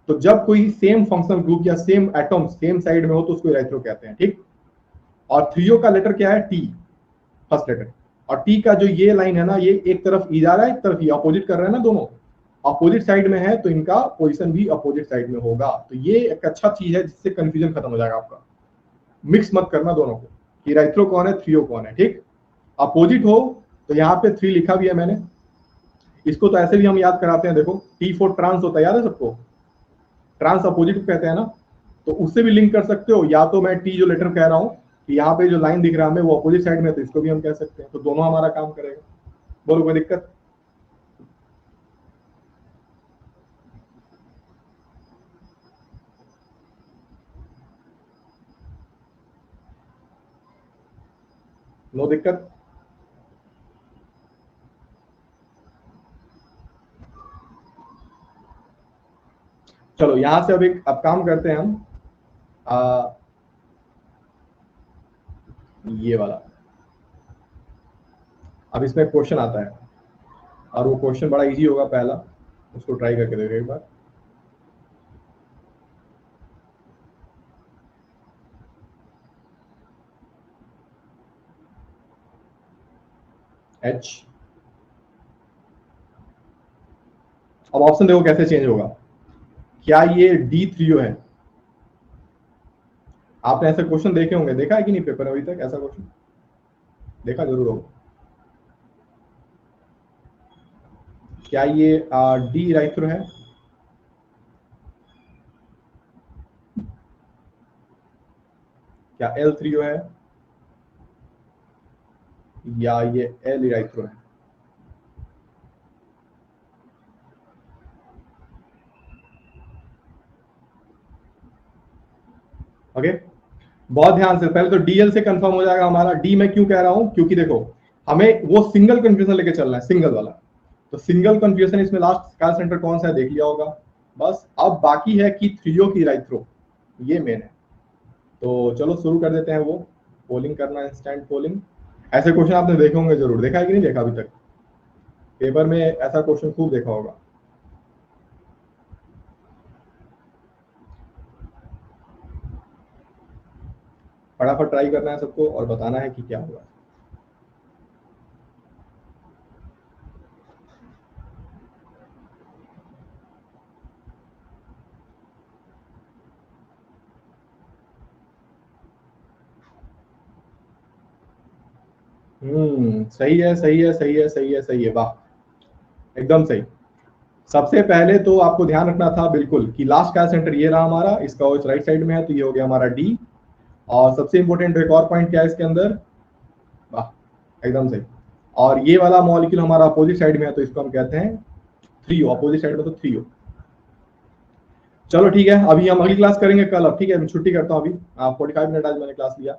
तो जब कोई सेम फंक्शनल ग्रुप या सेम एटम सेम साइड में हो तो उसको इराइथ्रो कहते हैं, ठीक। और 3 का लेटर क्या है? T, first letter. और टी का जो ये लाइन है ना, ये एक तरफ ई जा रहा है, एक तरफ ये अपोजिट कर रहा है ना, दोनों अपोजिट साइड में है, तो इनका पोजीशन भी अपोजिट साइड में होगा। तो ये एक अच्छा चीज है जिससे कंफ्यूजन खत्म हो जाएगा आपका। मिक्स मत करना दोनों को कि इराइथ्रो कौन है, 3 कौन है, ठीक। अपोजिट हो तो यहाँ पे 3 लिखा भी है मैंने, इसको तो ऐसे भी हम याद कराते हैं। देखो T4 ट्रांस होता है, याद है सबको, ट्रांस अपोजिट को कहते हैं ना, तो उससे भी लिंक कर सकते हो। या तो मैं टी जो लेटर कह रहा हूँ कि यहाँ पे जो लाइन दिख रहा है हमें वो अपोजिट साइड में, तो इसको भी हम कह सकते हैं, तो दोनों हमारा काम करेगा। बोलो कोई दिक्कत? नो दिक्कत? चलो यहां से अब काम करते हैं हम ये वाला। अब इसमें क्वेश्चन आता है, और वो क्वेश्चन बड़ा इजी होगा पहला, उसको ट्राई करके देखो एक बार। H, अब ऑप्शन देखो कैसे चेंज होगा। क्या ये D3O है? आपने ऐसे क्वेश्चन देखे होंगे, देखा है कि नहीं पेपर में अभी तक ऐसा क्वेश्चन? देखा जरूर होगा। क्या ये डी इराइथ्रो है? क्या L3O है, या ये L इराइथ्रो है? ओके, बहुत ध्यान से, पहले तो डीएल से कंफर्म हो जाएगा हमारा। डी मैं क्यों कह रहा हूं, क्योंकि देखो हमें वो सिंगल कंफ्यूजन लेके चलना है, सिंगल वाला। तो सिंगल कंफ्यूजन इसमें लास्ट स्काई सेंटर कौन सा है देख लिया होगा। बस अब बाकी है कि 3O की इराइथ्रो, ये मेन है। तो चलो शुरू कर देते हैं। वो पोलिंग करना, इंस्टेंट पोलिंग। ऐसे क्वेश्चन आपने देखे होंगे जरूर, देखा है कि नहीं देखा अभी तक? पेपर में ऐसा क्वेश्चन खूब देखा होगा। फटाफट ट्राई करना है सबको और बताना है कि क्या होगा। सही है, सही है, सही है, सही है, सही है, वाह, एकदम सही। सबसे पहले तो आपको ध्यान रखना था बिल्कुल कि लास्ट का सेंटर ये रहा हमारा, इसका OH राइट साइड में है, तो ये हो गया हमारा डी। और सबसे इंपॉर्टेंट एक और पॉइंट क्या है इसके अंदर, वाह, एकदम सही। और ये वाला मॉलिक्यूल हमारा अपोजिट साइड में है, तो इसको हम कहते हैं 3O, अपोजिट साइड में तो 3O। चलो ठीक है, अभी हम अगली क्लास करेंगे कल। अब ठीक है, मैं छुट्टी करता हूँ अभी। 45 मिनट आज मैंने क्लास लिया,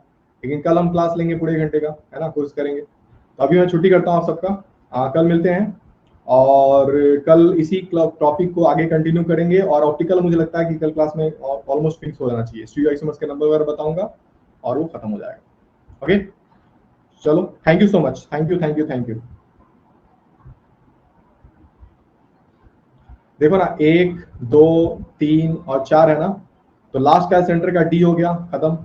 लेकिन कल हम क्लास लेंगे पूरे घंटे का, है ना, कोर्स करेंगे। तो अभी मैं छुट्टी करता हूँ आप सबका, कल मिलते हैं। और कल इसी टॉपिक को आगे कंटिन्यू करेंगे। और ऑप्टिकल मुझे लगता है कि कल क्लास में ऑलमोस्ट फिक्स हो जाना चाहिए, स्टीरियो आइसोमर्स के नंबर वगैरह बताऊंगा और वो खत्म हो जाएगा। ओके, चलो, thank you so much, thank you thank you thank you. देखो ना, 1 2 3 और 4 है ना, तो लास्ट का सेंटर का डी हो गया, खत्म।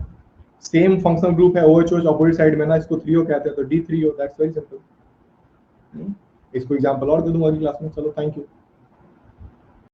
सेम फंक्शनल ग्रुप है OH अपोजिट साइड में ना, इसको 3O कहते हैं, तो D3O, दैट्स वेरी सिंपल। इसको एग्जांपल और दे दूंगा अगली क्लास में। चलो, थैंक यू।